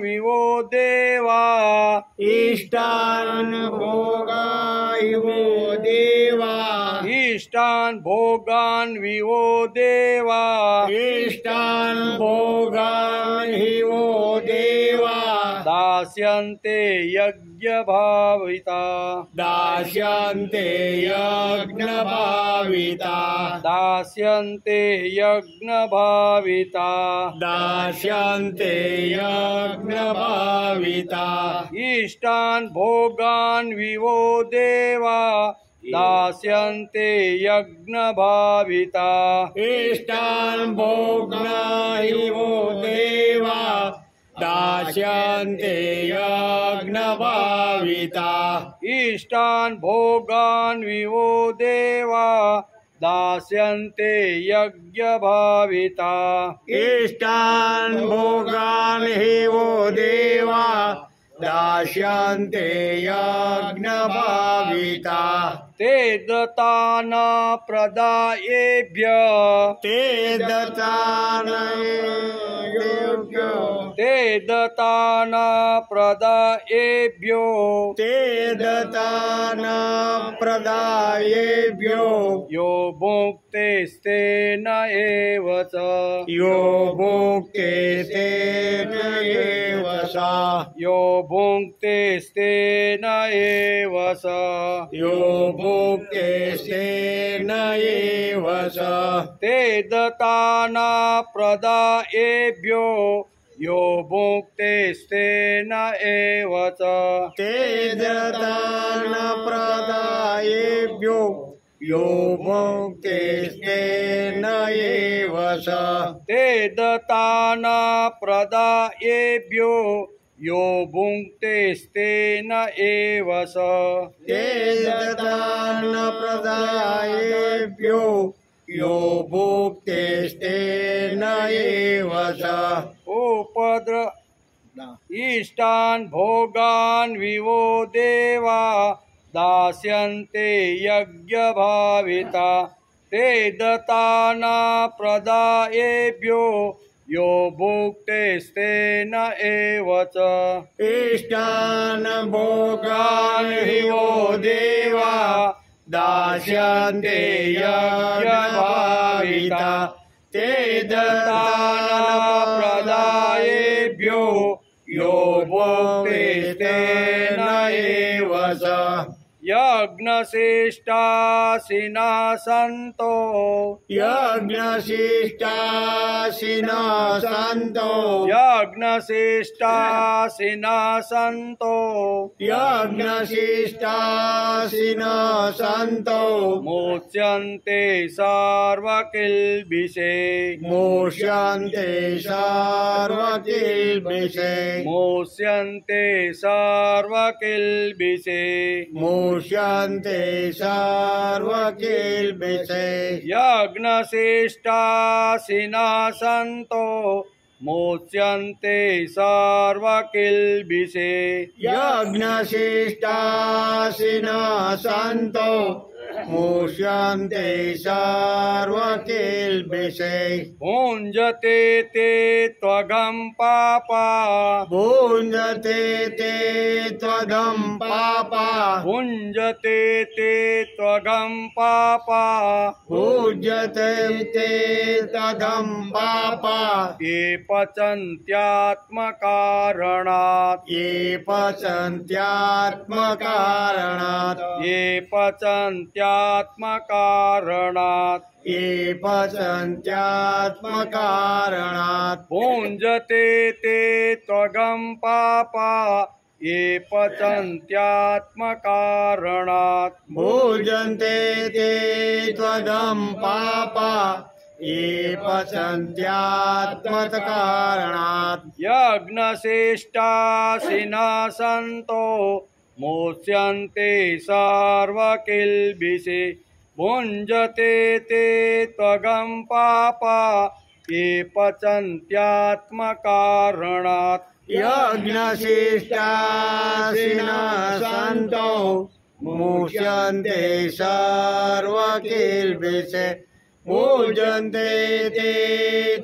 Vivo देवा इष्टान् भोगान् वो देवा इष्टान् भोगान् विवो देवा इष्टान् भोगान् हि वो देवा दास्यन्ते यज्ञभाविता दास्यन्ते यज्ञभाविता दास्यन्ते यज्ञभाविता दास्यन्ते यज्ञभाविता इष्टान् भोगान् विवो देवा दास्यन्ते यज्ञभाविता इष्टान् भोगान् हि वो देवा दास्यन्ते यज्ञभाविता इष्टान् भोगान् विवो देवा दास्यन्ते यज्ञभाविता इष्टान् भोगान् हि वो देवा दास्यन्ते यज्ञभाविता ते दत्तान प्रदायेभ्यः ते दत्तानयोग्यो ते दत्तान प्रदायेभ्यो ते दत्तान प्रदायेभ्यो यो भुक्तेस्तेन एव च यो भुक्ते तेन एव स यो भुक्तेस्तेन एव स यो भुक्ते तेन एव स ते दत्तान प्रदायेभ्यो यो भुक्तेस्तेन एव च ते दत्तान प्रदायेभ्यो यो भुक्ते तेन एव स ते दत्तान प्रदायेभ्यो यो भुक्तेस्तेन एव स ते दत्तान प्रदायेभ्यो यो भुक्ते तेन एव स उपद्र इष्टान् भोगान् विवो देवा दास्यन्ते यज्ञभाविता ते दत्तान प्रदायेभ्यो यो भुक्तेस्तेन एव च इष्टान् भोगान् हि वो देवा दास्यन्ते यज्ञभाविता ते दत्तान प्रदायेभ्यो यो भुक्तेस्तेन एव स यज्ञशिष्टासिना सन्तो यज्ञशिष्टासिना सन्तो यज्ञशिष्टासिना सन्तो यज्ञशिष्टासिना सन्तो मोच्यन्ते सार्वकिल्बिषे मोक्ष्यन्ते सार्वकिल्बिषे मोच्यन्ते सार्वकिल्बिषे मोक्ष्यन्ते सार्वकिल्बिषे यज्ञशिष्टासिना सन्तो मोच्यन्ते सार्वकिल्बिषे यज्ञशिष्टासिना सन्तो मुह्यन्ते सर्वकिल्बिषैः भुञ्जते ते त्वगं पापा भुञ्जते ते त्वगं पापा भुञ्जते ते त्वगं पापा भुज्यते ते त्वगं पापा ये पचन्त्यात्मकारणात् ये पचन्त्यात्मकारणात् ये पचन्त्यात्मकारणात् ये पचन्त्यात्मकारणात् भुञ्जते ते त्वगं पापा ये पचन्त्यात्मकारणात् भुजन्ते ते त्वगं पापा ये पचन्त्यात्मकारणात् यज्ञशिष्टाशिनः सन्तो मोच्यन्ते सर्वकिल्बिषे भुञ्जते ते त्वगं पापा ये पचन्त्यात्मकारणात् यज्ञशिष्टाशिनः सन्तो मुह्यन्ते सर्वकिल्बिषे भुजन्ते ते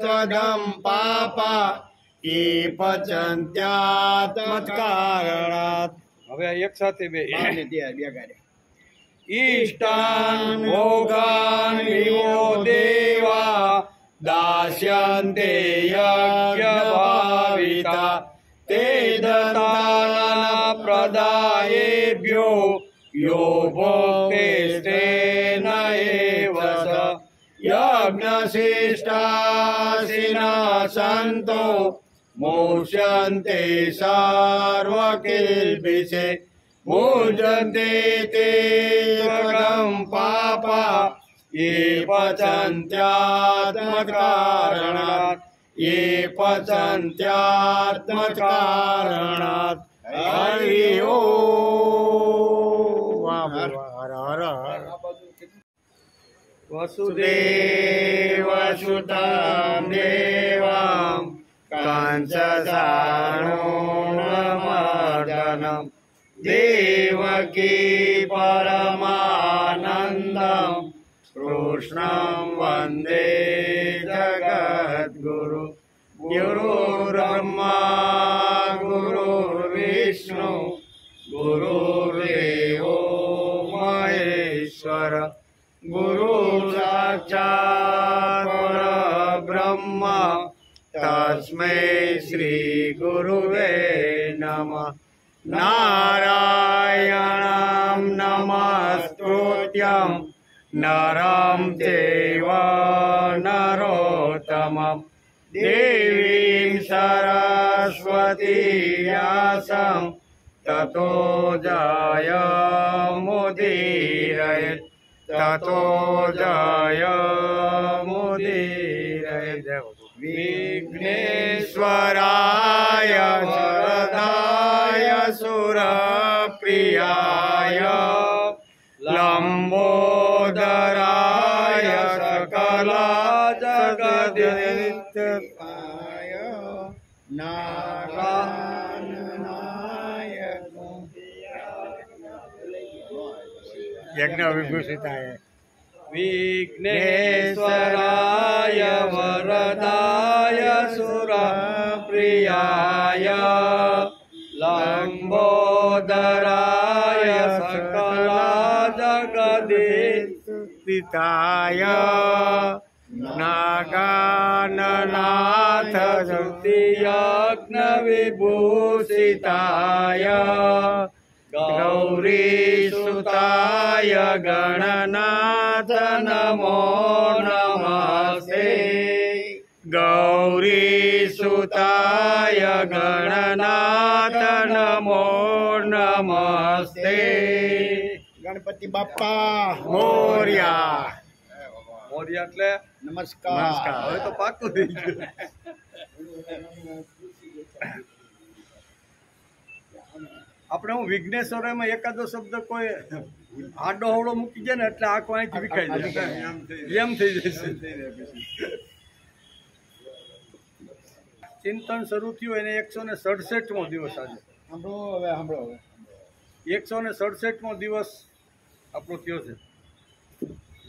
त्वगं पापा ये पचन्त्यात्मकारणात् હવે એક સાથે બે इष्टान् भोगान् विवो देवा दास्यन्ते यज्ञभाविता ते दत्तान् प्रदायेभ्यो यो भोक्तेस्तेन एव स यज्ञशिष्टाशिनः सन्तो मोच्यन्ते सर्वकिल्बिषे भुजन्ते ते त्वगं पापा ये पचन्त्यात्मकारणात् ये पचन्त्यात्मकारणात् हरि ओम हर हर वसुदेवसुतं देवं कंसचाणूरमर्दनं देवकी परमानन्दं कृष्णं वन्दे जगद्गुरु गुरुर्ब्रह्मा गुरुर्विष्णु गुरुर्देवो महेश्वर गुरुसाक्षात् परब्रह्म तस्मै श्री गुरुवे नमः नारायणं नमस्कृत्यं नरं चैव नरोत्तमं देवीं सरस्वतीं व्यासं ततो जयमुदीरयेत् ततो जयमुदीरयेत् विघ्नेश्वराय वरदाय सुरप्रियाय लंबोदराय सकला जगदित्याय नारायणाय यज्ञ विभूषिताय विघ्नेश्वराय वरदाय सुरप्रियाय लंबोदराय सकला जगदीश्वराय नागाननाथ यज्ञ विभूषिताय गौरीसुताय गणनाथ नमो नमस्ते गौरीसुताय गणनाथ नमो नमस्ते गणपति बाप्पा मोरया મોરિયા એટલે नमस्कार હવે તો પાકું થઈ ગયું આપણે હું વિઘ્નેશ્વરમાં એકાદો શબ્દ કોઈ આડો હવળો મૂકી જાય ને એટલે આંખો અહીંથી વિખાઈ જાય એમ થઈ જશે ચિંતન શરૂ થયું એને 167મો દિવસ આજે સાંભળો હવે 167મો દિવસ આપણો થયો છે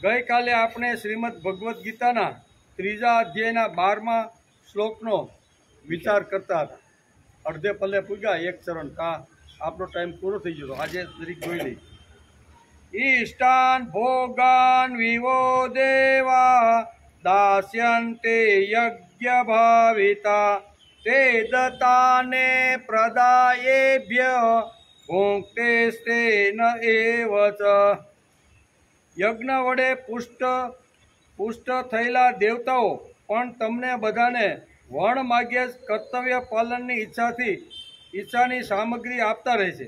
ગઈકાલે આપણે શ્રીમદ ભગવદ્ ગીતાના 3જા અધ્યાયના 12મા શ્લોકનો વિચાર કરતા હતા. અડધે પલ્લે પૂગ્યા, એક ચરણ કા આપણો ટાઈમ પૂરો થઈ ગયો. આજે જરીક જોઈ લઈ. ઈષ્ટાન ભોગાન વિવો દેવા દાસ્યન્તે યજ્ઞ ભાવિતા તે દત્તાને પ્રદાયેભ્ય ભુંક્તેસ્તેન એવ ચ. યજ્ઞ વડે પુષ્ટ થયેલા દેવતાઓ પણ તમને બધાને વણ માગ્ય કર્તવ્ય પાલનની ઈચ્છાની સામગ્રી આપતા રહે છે.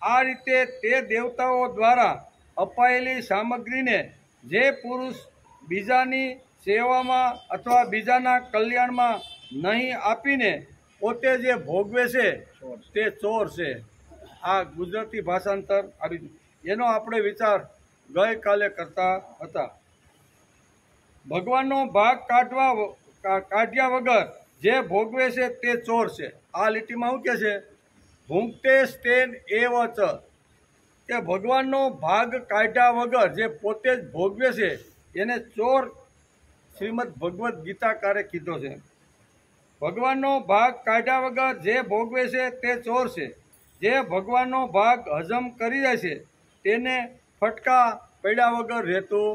આ રીતે તે દેવતાઓ દ્વારા અપાયેલી સામગ્રીને જે પુરુષ બીજાની સેવામાં અથવા બીજાના કલ્યાણમાં નહીં આપીને પોતે જે ભોગવે છે તે ચોર છે. આ ગુજરાતી ભાષાંતર આવી એનો આપણે વિચાર ગઈકાલે કરતા હતા. ભગવાનનો ભાગ કાઢ્યા વગર જે ભોગવે છે તે ચોર છે. આ લીટીમાં શું કહે છે? ભુંક્તેસ્તેન એવ ચ, કે ભગવાનનો ભાગ કાઢ્યા વગર જે પોતે જ ભોગવે છે એને ચોર શ્રીમદ ભગવદ્ ગીતાકારે કીધો છે. ભગવાનનો ભાગ કાઢ્યા વગર જે ભોગવે છે તે ચોર છે. જે ભગવાનનો ભાગ હજમ કરી જાય છે તેને ફટકા પડ્યા વગર રહેતું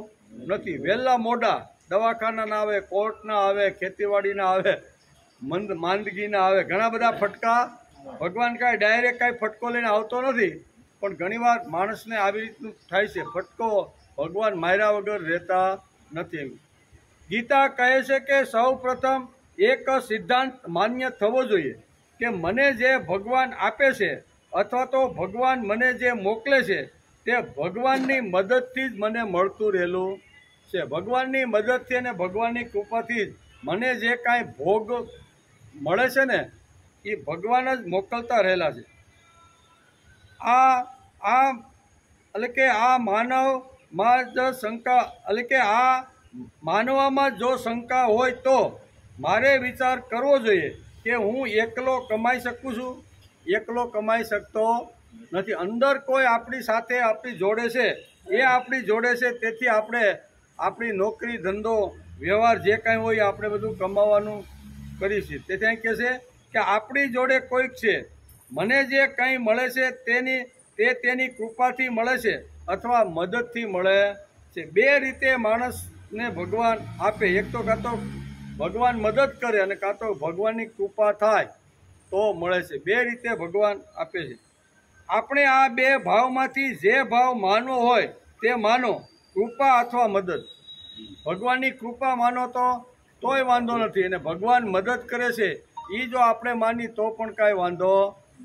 નથી. વહેલા મોડા દવાખાના ના આવે, કોર્ટના આવે, ખેતીવાડીના આવે, માંદગીના આવે, ઘણા બધા ફટકા. ભગવાન કાંઈ ડાયરેક્ટ કાંઈ ફટકો લઈને આવતો નથી, પણ ઘણીવાર માણસને આવી રીતનું થાય છે. ફટકો ભગવાન માર્યા વગર રહેતા નથી. ગીતા કહે છે કે સૌ પ્રથમ એક સિદ્ધાંત માન્ય થવો જોઈએ કે મને જે ભગવાન આપે છે અથવા તો ભગવાન મને જે મોકલે છે તે ભગવાનની મદદથી જ મને મળતું રહેલું છે. ભગવાનની મદદથી અને ભગવાનની કૃપાથી જ મને જે કાંઈ ભોગ મળે છે ને એ ભગવાન જ મોકલતા રહેલા છે. એટલે કે આ માનવમાં જ શંકા, એટલે કે આ માનવામાં જો શંકા હોય તો મારે વિચાર કરવો જોઈએ કે હું એકલો કમાઈ શકું છું? એકલો કમાઈ શકતો નથી. અંદર કોઈ આપણી સાથે આપણી જોડે છે, એ આપણી જોડે છે. તેથી આપણે આપણી નોકરી, ધંધો, વ્યવહાર જે કાંઈ હોય આપણે બધું કમાવાનું કરીશું. તેથી અહીં કહે છે કે આપણી જોડે કોઈક છે. મને જે કંઈ મળે છે તેની કૃપાથી મળે છે અથવા મદદથી મળે છે. બે રીતે માણસને ભગવાન આપે. એક તો કાં તો ભગવાન મદદ કરે અને કાં તો ભગવાનની કૃપા થાય તો મળે છે. બે રીતે ભગવાન આપે છે. આપણે આ બે ભાવમાંથી જે ભાવ માનવો હોય તે માનો, કૃપા અથવા મદદ. ભગવાનની કૃપા માનો તોય વાંધો નથી, અને ભગવાન મદદ કરે છે એ જો આપણે માની તો પણ કાંઈ વાંધો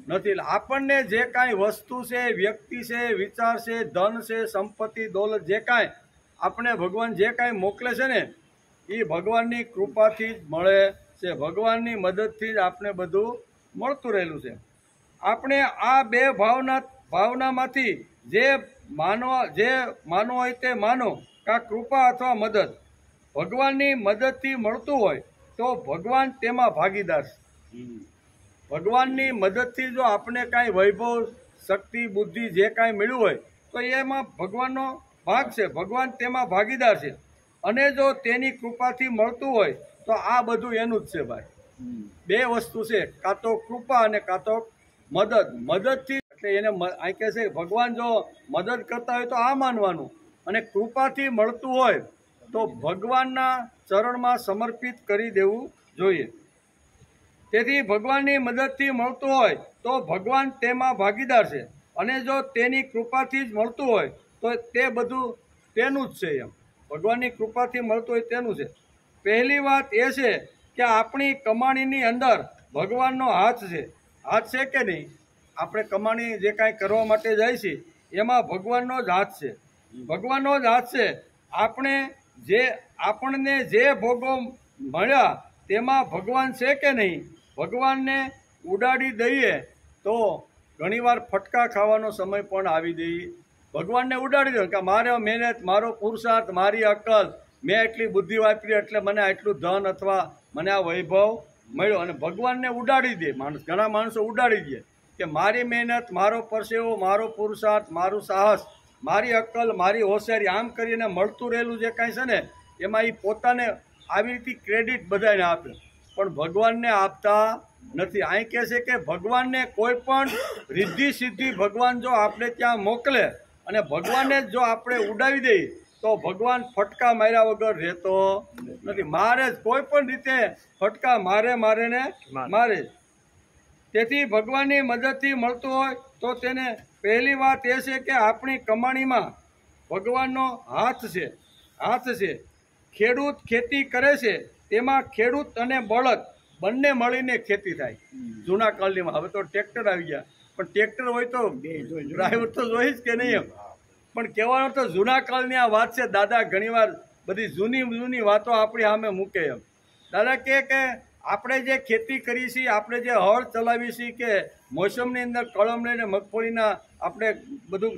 નથી. આપણને જે કાંઈ વસ્તુ છે, વ્યક્તિ છે, વિચાર છે, ધન છે, સંપત્તિ, દોલત, જે કાંઈ આપણે ભગવાન જે કાંઈ મોકલે છે ને એ ભગવાનની કૃપાથી જ મળે છે. ભગવાનની મદદથી જ આપણે બધું મળતું રહેલું છે. આપણે આ બે ભાવનામાંથી જે માનવો હોય તે માનો, કાં કૃપા અથવા મદદ. ભગવાનની મદદથી મળતું હોય તો ભગવાન તેમાં ભાગીદાર છે. ભગવાનની મદદથી જો આપણે કાંઈ વૈભવ, શક્તિ, બુદ્ધિ જે કાંઈ મળ્યું હોય તો એમાં ભગવાનનો ભાગ છે. ભગવાન તેમાં ભાગીદાર છે. અને જો તેની કૃપાથી મળતું હોય તો આ બધું એનું જ છે ભાઈ. બે વસ્તુ છે, કાં તો કૃપા અને કાં તો મદદ. મદદથી એટલે એને અહીં કહે છે ભગવાન જો મદદ કરતા હોય તો આ માનવાનું, અને કૃપાથી મળતું હોય તો ભગવાનના ચરણમાં સમર્પિત કરી દેવું જોઈએ. તેથી ભગવાનની મદદથી મળતું હોય તો ભગવાન તેમાં ભાગીદાર છે, અને જો તેની કૃપાથી જ મળતું હોય તો તે બધું તેનું જ છે. એમ ભગવાનની કૃપાથી મળતું હોય તેનું છે. પહેલી વાત એ છે કે આપણી કમાણીની અંદર ભગવાનનો હાથ છે. હાથ છે કે નહીં? આપણે કમાણી જે કાંઈ કરવા માટે જાય છે એમાં ભગવાનનો જ હાથ છે. ભગવાનનો જ હાથ છે. આપણને જે ભોગો મળ્યા તેમાં ભગવાન છે કે નહીં? ભગવાનને ઉડાડી દઈએ તો ઘણીવાર ફટકા ખાવાનો સમય પણ આવી દઈએ. ભગવાનને ઉડાડી દો કે મારો મહેનત, મારો પુરુષાર્થ, મારી અક્કલ, મેં એટલી બુદ્ધિ વાપરી એટલે મને આટલું ધન અથવા મને આ વૈભવ મળ્યો, અને ભગવાનને ઉડાડી દે માણસ. ઘણા માણસો ઉડાડી દે કે મારી મહેનત, મારો પરસેવો, મારો પુરુષાર્થ, મારું સાહસ મારી અક્કલ, મારી હોશિયારી આમ કરીને મળતું રહેલું જે કાંઈ છે ને એમાં એ પોતાને આવી રીતે ક્રેડિટ બધાને આપે, પણ ભગવાનને આપતા નથી. અહીં કહે છે કે ભગવાનને કોઈ પણ રિદ્ધિ સિદ્ધિ ભગવાન જો આપણે ત્યાં મોકલે અને ભગવાનને જો આપણે ઉડાવી દઈએ તો ભગવાન ફટકા માર્યા વગર રહેતો નથી. મારે જ કોઈ પણ રીતે ફટકા મારે ને મારે. તેથી ભગવાનની મદદથી મળતું હોય તો તેને પહેલી વાત એ છે કે આપણી કમાણીમાં ભગવાનનો હાથ છે. ખેડૂત ખેતી કરે છે તેમાં ખેડૂત અને બળદ બંને મળીને ખેતી થાય. જૂના કાળની, હવે તો ટ્રેક્ટર આવી ગયા, પણ ટ્રેક્ટર હોય તો ડ્રાઈવર તો જોઈ જ કે નહીં એમ. પણ કહેવાનો તો જૂના કાળની આ વાત છે. દાદા ઘણીવાર બધી જૂની વાતો આપણી સામે મૂકે એમ. દાદા કે આપણે જે ખેતી કરી છીએ, આપણે જે હળ ચલાવી છીએ, કે મોસમની અંદર કળમ લઈને મગફળીના આપણે બધું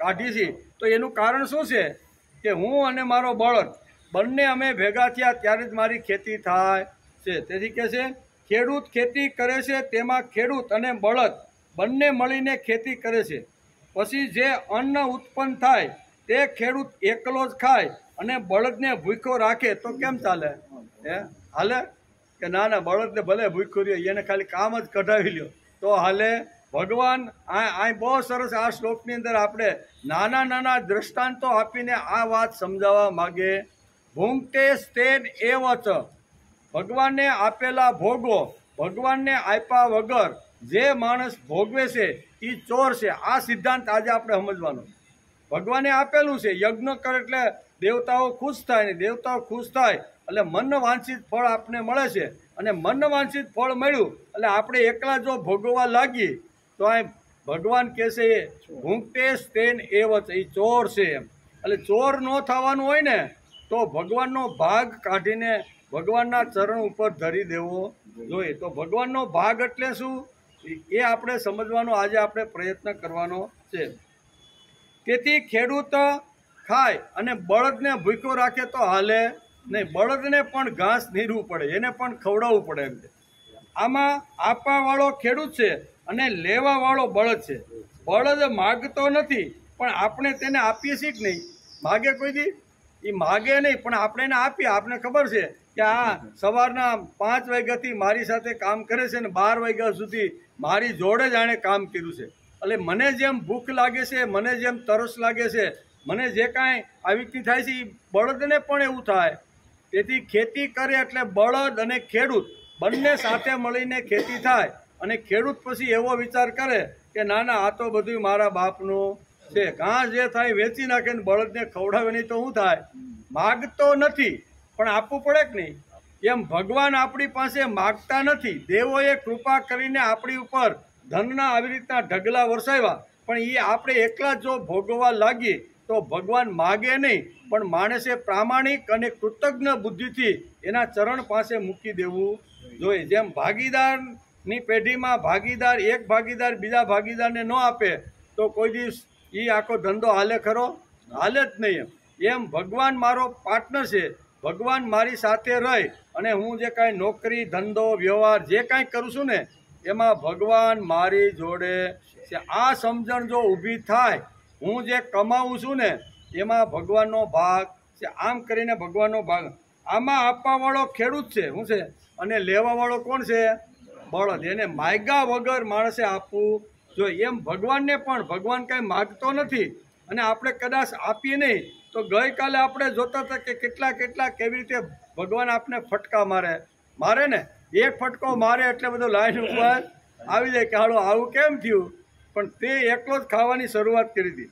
કાઢીએ છીએ, તો એનું કારણ શું છે કે હું અને મારો બળદ બંને અમે ભેગા થયા ત્યારે જ મારી ખેતી થાય છે. તેથી કહે છે ખેડૂત ખેતી કરે છે તેમાં ખેડૂત અને બળદ બંને મળીને ખેતી કરે છે. પછી જે અન્ન ઉત્પન્ન થાય તે ખેડૂત એકલો જ ખાય અને બળદને ભૂખ્યો રાખે તો કેમ ચાલે? હાલે કે ના, બળદને ભલે ભૂખ્યો રહ્યો, એને ખાલી કામ જ કઢાવી લ્યો તો હાલે? ભગવાન આ બહુ સરસ આ શ્લોકની અંદર આપણે નાના દ્રષ્ટાંતો આપીને આ વાત સમજાવવા માગે. ભૂંગતે સ્તેન એવ ચ, ભગવાનને આપેલા ભોગો ભગવાનને આપ્યા વગર જે માણસ ભોગવે છે એ ચોર છે. આ સિદ્ધાંત આજે આપણે સમજવાનો. ભગવાને આપેલું છે, યજ્ઞ કરે એટલે દેવતાઓ ખુશ થાય, ને દેવતાઓ ખુશ થાય એટલે મન વાંછિત ફળ આપને મળે છે, અને મન વાંછિત ફળ મળ્યું એટલે આપણે એકલા જો ભોગવવા લાગીએ તો આ ભગવાન કહે છે ભૂંગતે સ્તેન એવ ચ, એ ચોર છે એમ. એટલે ચોર ન થવાનું હોય ને તો ભગવાનનો ભાગ કાઢીને ભગવાનના ચરણ ઉપર ધરી દેવો જોઈએ. તો ભગવાનનો ભાગ એટલે શું એ આપણે સમજવાનો આજે આપણે પ્રયત્ન કરવાનો છે. તેથી ખેડૂત ખાય અને બળદને ભૂખ્યો રાખે તો હાલે નહીં. બળદને પણ ઘાસ નીરવું પડે, એને પણ ખવડાવવું પડે એમ. આમાં આપવાવાળો ખેડૂત છે અને લેવાવાળો બળદ છે. બળદ માગતો નથી પણ આપણે તેને આપીએ છીએ કે નહીં? માગે કોઈ દી? એ માગે નહીં પણ આપણે એને આપીએ. આપણે ખબર છે કે આ સવારના 5 વાગ્યાથી મારી સાથે કામ કરે છે ને 12 વાગ્યા સુધી મારી જોડે જ આણે કામ કર્યું છે. એટલે મને જેમ ભૂખ લાગે છે, મને જેમ તરસ લાગે છે, મને જે કાંઈ આવી રીતે થાય છે એ બળદને પણ એવું થાય. તેથી ખેતી કરે એટલે બળદ અને ખેડૂત બંને સાથે મળીને ખેતી થાય, અને ખેડૂત પછી એવો વિચાર કરે કે ના આ તો બધું મારા બાપનું છે. ઘાસ જે થાય વેચી નાખે ને બળદને ખવડાવે નહીં તો શું થાય? માગતો નથી પણ આપવું પડે કે નહીં? એમ ભગવાન આપણી પાસે માગતા નથી. દેવોએ કૃપા કરીને આપણી ઉપર ધનના આવી રીતના ઢગલા વરસાવ્યા, પણ એ આપણે એકલા જો ભોગવવા લાગીએ તો ભગવાન માગે નહીં, પણ માણસે પ્રામાણિક અને કૃતજ્ઞ બુદ્ધિથી એના ચરણ પાસે મૂકી દેવું જોઈએ. જેમ ભાગીદારની પેઢીમાં એક ભાગીદાર બીજા ભાગીદારને ન આપે તો કોઈ દિવસ એ આખો ધંધો હાલે ખરો? હાલે જ નહીં. એમ ભગવાન મારો પાર્ટનર છે. ભગવાન મારી સાથે રહી અને હું જે કાંઈ નોકરી, ધંધો, વ્યવહાર જે કાંઈ કરું છું ને એમાં ભગવાન મારી જોડે છે. આ સમજણ જો ઊભી થાય, હું જે કમાવું છું ને એમાં ભગવાનનો ભાગ છે. આમ કરીને ભગવાનનો ભાગ. આમાં આપવાવાળો ખેડૂત છે, શું છે, અને લેવાવાળો કોણ છે? બળદ. એને માગ્યા વગર માણસે આપવું જોઈએ. એમ ભગવાનને પણ ભગવાન કાંઈ માગતો નથી, અને આપણે કદાચ આપીએ નહીં તો ગઈકાલે આપણે જોતા હતા કે કેટલા કેવી રીતે ભગવાન આપને ફટકા મારે ને. એક ફટકો મારે એટલે બધો લાઈન ઉપર આવી જાય કે હાલો આવું કેમ થયું? પણ તે એકલો જ ખાવાની શરૂઆત કરી હતી.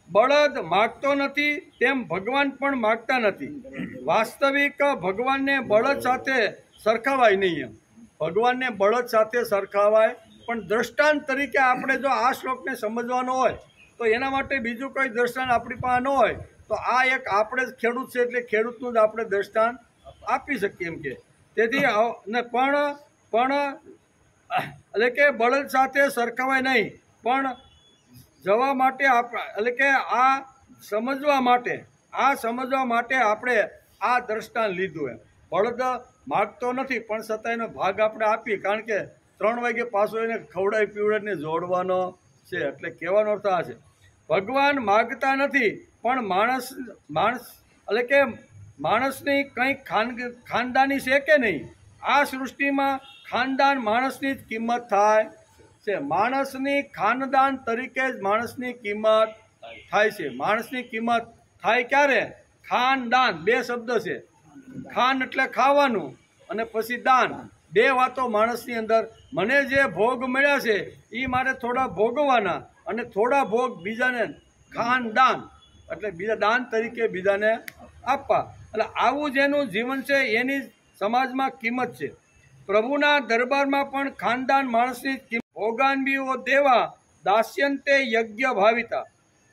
બળદ માગતો નથી તેમ ભગવાન પણ માગતા નથી. વાસ્તવિક ભગવાનને બળદ સાથે સરખાવાય નહીં. એમ ભગવાનને બળદ સાથે સરખાવાય, પણ દ્રષ્ટાંત તરીકે આપણે જો આ શ્લોકને સમજવાનો હોય તો એના માટે બીજું કોઈ દ્રષ્ટાંત આપણી પાસે ન હોય તો આ એક આપણે જ ખેડૂત છે એટલે ખેડૂતનું જ આપણે દ્રષ્ટાંત આપી શકીએ એમ. કે તેથી પણ એટલે કે બળદ સાથે સરખાવાય નહીં, પણ જવા માટે એટલે કે આ સમજવા માટે આપણે આ દ્રષ્ટાંત લીધું. એમ બળદ માગતો નથી પણ છતાં એનો ભાગ આપણે આપીએ, કારણ કે 3 વાગે પાછો એને ખવડાવી પીવડાવીને જોડવાનો છે. એટલે કહેવાનો અર્થ આ છે. ભગવાન માગતા નથી, પણ માણસ એટલે કે માણસની કંઈક ખાનદાની છે કે નહીં? આ સૃષ્ટિમાં ખાનદાન માણસની જ કિંમત થાય છે. માણસની ખાનદાન તરીકે જ માણસની કિંમત થાય છે. માણસની કિંમત થાય ક્યારે? ખાનદાન, બે શબ્દ છે. ખાન એટલે ખાવાનું અને પછી દાન, બે વાતો માણસની અંદર. મને જે ભોગ મળ્યા છે એ મારે થોડા ભોગવવાના અને થોડા ભોગ બીજાને, ખાનદાન એટલે બીજા દાન તરીકે બીજાને આપવા. એટલે આવું જેનું જીવન છે એની સમાજમાં કિંમત છે. પ્રભુના દરબારમાં પણ ખાનદાન માણસની કિંમત. ભોગાન્બીઓ દેવા દાસ્યંતે યજ્ઞ ભાવિતા,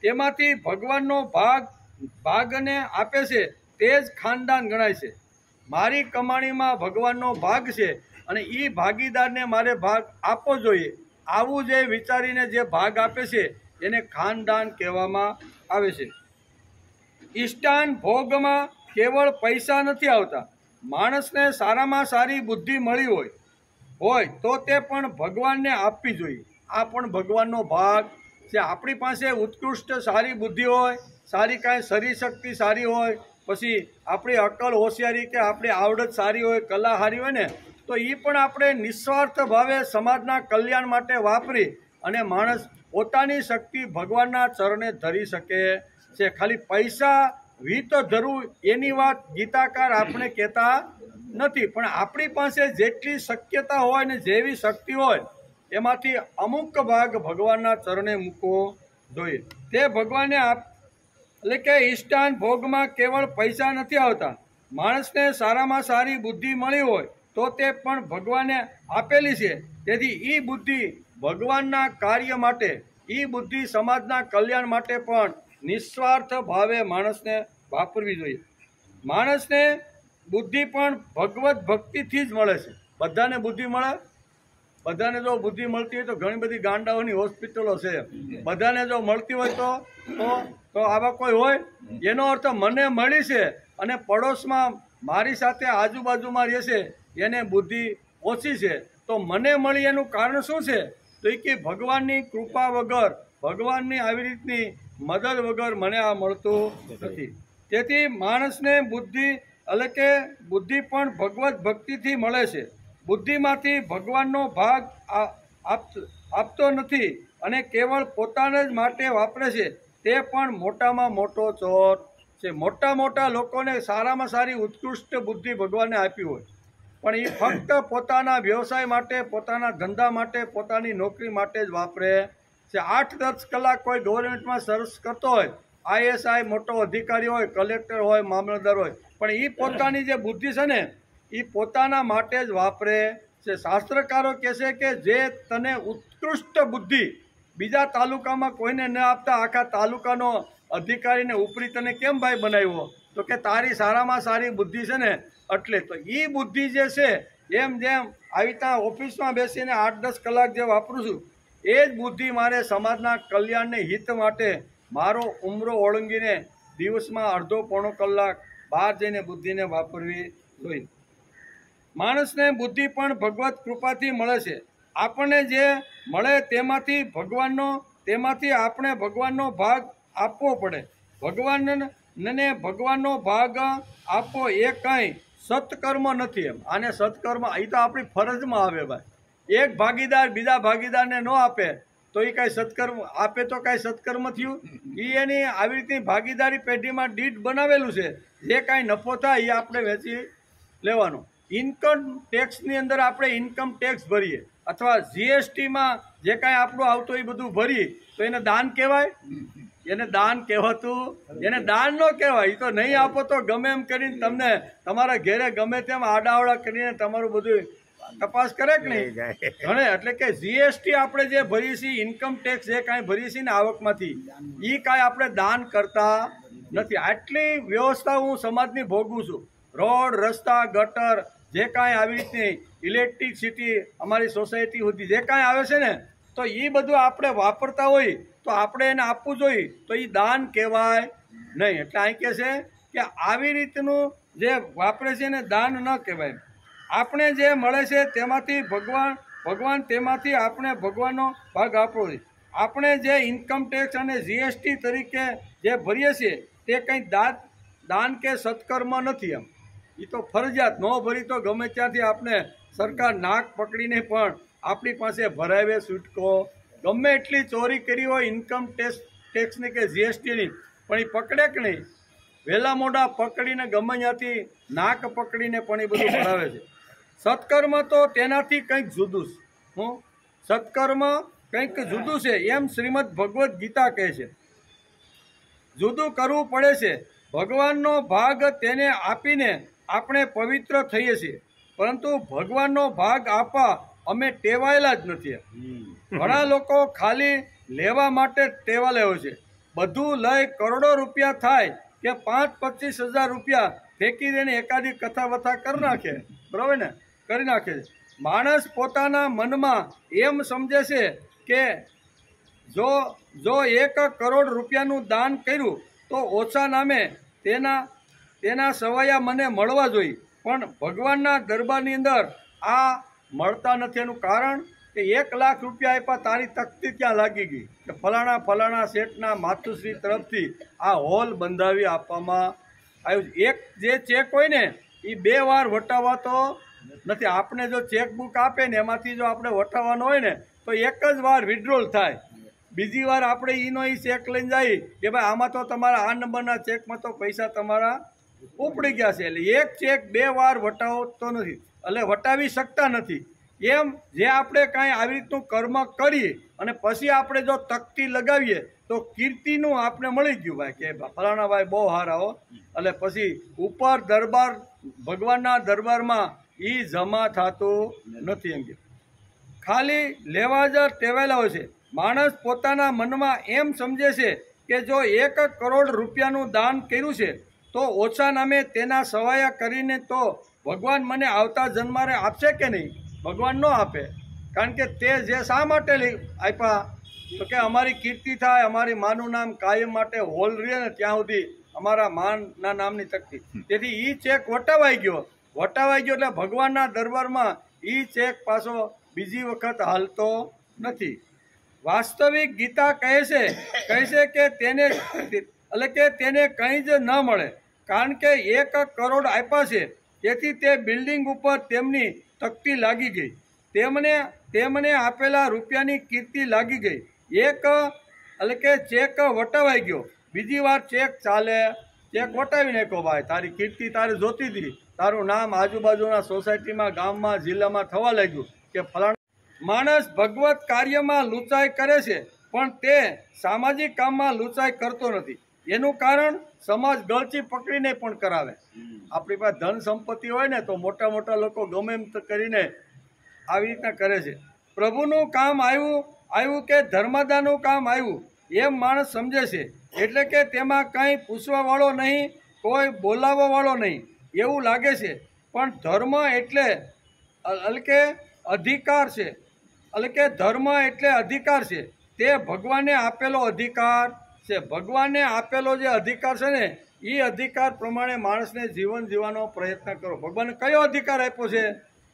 તેમાંથી ભગવાનનો ભાગને આપે છે તે જ ખાનદાન ગણાય છે. મારી કમાણીમાં ભગવાનનો ભાગ છે અને એ ભાગીદારને મારે ભાગ આપવો જોઈએ, આવું જે વિચારીને જે ભાગ આપે છે એને ખાનદાન કહેવામાં આવે છે. ઈષ્ટાન ભોગમાં કેવળ પૈસા નથી આવતા. માણસને સારામાં સારી બુદ્ધિ મળી હોય તો તે પણ ભગવાનને આપવી જોઈએ. આ પણ ભગવાનનો ભાગ છે. આપણી પાસે ઉત્કૃષ્ટ સારી બુદ્ધિ હોય, સારી કાંઈ શરીર શક્તિ સારી હોય, પછી આપણી અકલ હોશિયારી કે આપણી આવડત સારી હોય, કલા સારી હોય ને, તો એ પણ આપણે નિસ્વાર્થ ભાવે સમાજના કલ્યાણ માટે વાપરી અને માણસ પોતાની શક્તિ ભગવાનના ચરણે ધરી શકે છે. ખાલી પૈસા વીત ધરવું એની વાત ગીતાકાર આપણે કહેતા નથી, પણ આપણી પાસે જેટલી શક્યતા હોય ને જેવી શક્તિ હોય એમાંથી અમુક ભાગ ભગવાનના ચરણે મૂકવો જોઈએ. તે ભગવાનને એટલે કે ઈષ્ટાન ભોગમાં કેવળ પૈસા નથી આવતા. માણસને સારામાં સારી બુદ્ધિ મળી હોય તો તે પણ ભગવાને આપેલી છે. તેથી એ બુદ્ધિ ભગવાનના કાર્ય માટે, એ બુદ્ધિ સમાજના કલ્યાણ માટે પણ નિસ્વાર્થ ભાવે માણસને વાપરવી જોઈએ. માણસને બુદ્ધિ પણ ભગવત ભક્તિથી જ મળે છે. બધાને બુદ્ધિ મળે? બધાને જો બુદ્ધિ મળતી હોય તો ઘણી બધી ગાંડાઓની હોસ્પિટલો છે. બધાને જો મળતી હોય તો આવા કોઈ હોય? એનો અર્થ મને મળી છે અને પડોશમાં મારી સાથે આજુબાજુમાં રહે છે એને બુદ્ધિ ઓછી છે, તો મને મળી એનું કારણ શું છે? તો એ કે ભગવાનની કૃપા વગર, ભગવાનની આવી રીતની મદદ વગર મને આ મળતું નથી. તેથી માણસને બુદ્ધિ એટલે કે બુદ્ધિ પણ ભગવત ભક્તિથી મળે છે. બુદ્ધિમાંથી ભગવાનનો ભાગ આપતો નથી અને કેવળ પોતાને જ માટે વાપરે છે, તે પણ મોટામાં મોટો ચોર છે. મોટા લોકોને સારામાં સારી ઉત્કૃષ્ટ બુદ્ધિ ભગવાને આપી હોય, પણ એ ફક્ત પોતાના વ્યવસાય માટે, પોતાના ધંધા માટે, પોતાની નોકરી માટે જ વાપરે છે. 8-10 કલાક કોઈ ગવર્મેન્ટમાં સર્વિસ કરતો હોય, ISI મોટો અધિકારી હોય, કલેક્ટર હોય, મામલતદાર હોય, પણ એ પોતાની જે બુદ્ધિ છે ને એ પોતાના માટે જ વાપરે છે. શાસ્ત્રકારો કહે છે કે જે તને ઉત્કૃષ્ટ બુદ્ધિ બીજા તાલુકામાં કોઈને ન આપતા આખા તાલુકાનો અધિકારીને ઉપરી તને કેમ ભાઈ બનાવ્યો? તો કે તારી સારામાં સારી બુદ્ધિ છે ને એટલે. તો એ બુદ્ધિ જે છે જેમ આવી ત્યાં ઓફિસમાં બેસીને 8-10 કલાક જે વાપરું છું, એ જ બુદ્ધિ મારે સમાજના કલ્યાણને હિત માટે મારો ઉમરો ઓળંગીને દિવસમાં અડધો-પોણો કલાક બહાર જઈને બુદ્ધિને વાપરવી જોઈએ. માણસને બુદ્ધિ પણ ભગવત કૃપાથી મળે છે. આપણને જે મળે તેમાંથી આપણે ભગવાનનો ભાગ આપવો પડે. ભગવાનનો ભાગ આપવો એ કંઈ સત્કર્મ નથી. એમ આને સત્કર્મ, એ તો આપણી ફરજમાં આવે ભાઈ. એક ભાગીદાર બીજા ભાગીદારને ન આપે તો એ કાંઈ સત્કર્મ આપે તો કાંઈ સત્કર્મ થયું? એ એની આવી રીતની ભાગીદારી પેઢીમાં દીઠ બનાવેલું છે. જે કાંઈ નફો થાય એ આપણે વેચી લેવાનો. ઇન્કમ ટેક્સની અંદર આપણે ઇન્કમ ટેક્સ ભરીએ અથવા GSTમાં જે કાંઈ આપણું આવતું એ બધું ભરીએ તો એને દાન કહેવાય? એને દાન કહેવાતું? એને દાન ન કહેવાય. એ તો નહીં આપો તો ગમે એમ કરીને તમને તમારા ઘેરે ગમે તેમ આડાવડા કરીને તમારું બધું તપાસ કરે કે નહીં? ઘણે એટલે કે GST આપણે જે ભરીએ છીએ, ઇન્કમ ટેક્સ જે કાંઈ ભરીએ છીએ ને આવકમાંથી, એ કાંઈ આપણે દાન કરતા નથી. આટલી વ્યવસ્થા હું સમાજની ભોગવું છું. રોડ, રસ્તા, ગટર, જે કાંઈ આવી રીતની ઇલેક્ટ્રિસિટી અમારી સોસાયટી સુધી જે કાંઈ આવે છે ને, તો એ બધું આપણે વાપરતા હોય તો આપણે એને આપવું જોઈએ. તો એ દાન કહેવાય નહીં. એટલે અહીં કહે છે કે આવી રીતનું જે વાપરે છે એને દાન ન કહેવાય. આપણે જે મળે છે તેમાંથી ભગવાન તેમાંથી આપણે ભગવાનનો ભાગ આપવો જોઈએ. આપણે જે ઇન્કમ ટેક્સ અને જીએસટી તરીકે જે ભરીએ છીએ તે કંઈ દાન કે સત્કર્મ નથી. એમ એ તો ફરજિયાત ન ભરી તો ગમે ત્યાંથી આપણે સરકાર નાક પકડીને પણ આપણી પાસે ભરાવે છૂટકો. ગમે એટલી ચોરી કરી હોય ઇન્કમ ટેક્સની કે જીએસટીની, પણ એ પકડે કે નહીં, વહેલા મોડા પકડીને ગમે ત્યાંથી નાક પકડીને પણ એ બધું ભરાવે છે. સત્કર્મ તો તેનાથી કંઈક જુદું છે. સત્કર્મ કંઈક જુદું છે એમ શ્રીમદ ભગવદ્ ગીતા કહે છે. જુદું કરવું પડે છે. ભગવાનનો ભાગ તેને આપીને આપણે પવિત્ર થઈએ છીએ, પરંતુ ભગવાનનો ભાગ આપવા અમે ટેવાયેલા જ નથી. ઘણા લોકો ખાલી લેવા માટે ટેવાયેલા હોય છે. બધું લઈ કરોડો રૂપિયા થાય કે 5-25 હજાર રૂપિયા ફેંકી દઈને એકાદી કથા વથા કરી નાખે, બરાબર ને, કરી નાખે છે. માણસ પોતાના મનમાં એમ સમજે છે કે જો 1 કરોડ રૂપિયાનું દાન કર્યું તો ઓછા નામે તેના સવાયા મને મળવા જોઈએ. પણ ભગવાનના દરબારની અંદર આ મળતા નથી. એનું કારણ કે 1 લાખ રૂપિયા આપ્યા, તારી તકતી ક્યાં લાગી ગઈ કે ફલાણા શેઠના માતુશ્રી તરફથી આ હોલ બંધાવી આપવામાં આવ્યું. એક જે ચેક હોય ને એ 2 વાર વટાવાતો નથી. આપણે જો ચેકબુક આપે ને એમાંથી જો આપણે વટાવવાનો હોય ને તો 1 જ વાર વિડ્રોલ થાય. બીજી વાર આપણે એનો ચેક લઈને જઈએ કે ભાઈ આમાં તો તમારા આ નંબરના ચેકમાં તો પૈસા તમારા ઉપડી ગયા છે. એટલે એક ચેક 2 વાર વટાવતો નથી, એટલે વટાવી શકતા નથી. એમ જે આપણે કાંઈ આવી રીતનું કર્મ કરીએ અને પછી આપણે જો તકતી લગાવીએ તો કીર્તિનું આપણે મળી ગયું ભાઈ કે ફલાણા ભાઈ બહુ સારા હો, એટલે પછી ઉપર દરબાર ભગવાનના દરબારમાં એ જમા થતું નથી. એમ કે ખાલી લેવા જ ટેવાયેલા હોય છે. માણસ પોતાના મનમાં એમ સમજે છે કે જો 1 કરોડ રૂપિયાનું દાન કર્યું છે તો ઓછા નામે તેના સવાયા કરીને તો ભગવાન મને આવતા જન્મારે આપશે કે નહીં? ભગવાન ન આપે. કારણ કે તે જે શા માટે આપ્યા તો કે અમારી કીર્તિ થાય, અમારી માનું નામ કાયમ માટે હોલ રહે ને ત્યાં સુધી અમારા માના નામની તકતી. તેથી એ ચેક વટાવાઈ ગયો એટલે ભગવાનના દરબારમાં એ ચેક પાછો બીજી વખત હાલતો નથી. વાસ્તવિક ગીતા કહે છે કે તેને કંઈ જ ન મળે, કારણ કે 1 કરોડ આપ્યા છે. તેથી તે બિલ્ડિંગ ઉપર તેમની તકતી લાગી ગઈ, તેમને આપેલા રૂપિયાની કીર્તિ લાગી ગઈ. ચેક વટાવાઈ ગયો, બીજી વાર ચેક ચાલે, ચેક વટાવી નાખો ભાઈ, તારી કીર્તિ તારે જોતી હતી, તારું નામ આજુબાજુના સોસાયટીમાં, ગામમાં, જિલ્લામાં થવા લાગ્યું કે ફલાણા. માણસ ભગવત કાર્યમાં લૂંચાઈ કરે છે પણ તે સામાજિક કામમાં લૂંચાઈ કરતો નથી. એનું કારણ સમાજ ગળચી પકડીને પણ કરાવે. આપણી પાસે ધન સંપત્તિ હોય ને તો મોટા લોકો ગમે એમ કરીને આવી રીતના કરે છે. પ્રભુનું કામ આવ્યું કે ધર્મદાનું કામ આવ્યું એમ માણસ સમજે છે. એટલે કે તેમાં કંઈ પૂછવાવાળો નહીં, કોઈ બોલાવવાવાળો નહીં એવું લાગે છે. પણ ધર્મ એટલે અધિકાર છે. ધર્મ એટલે અધિકાર છે. તે ભગવાને આપેલો અધિકાર છે. ભગવાને આપેલો જે અધિકાર છે ને એ અધિકાર પ્રમાણે માણસને જીવન જીવવાનો પ્રયત્ન કરો. ભગવાને કયો અધિકાર આપ્યો છે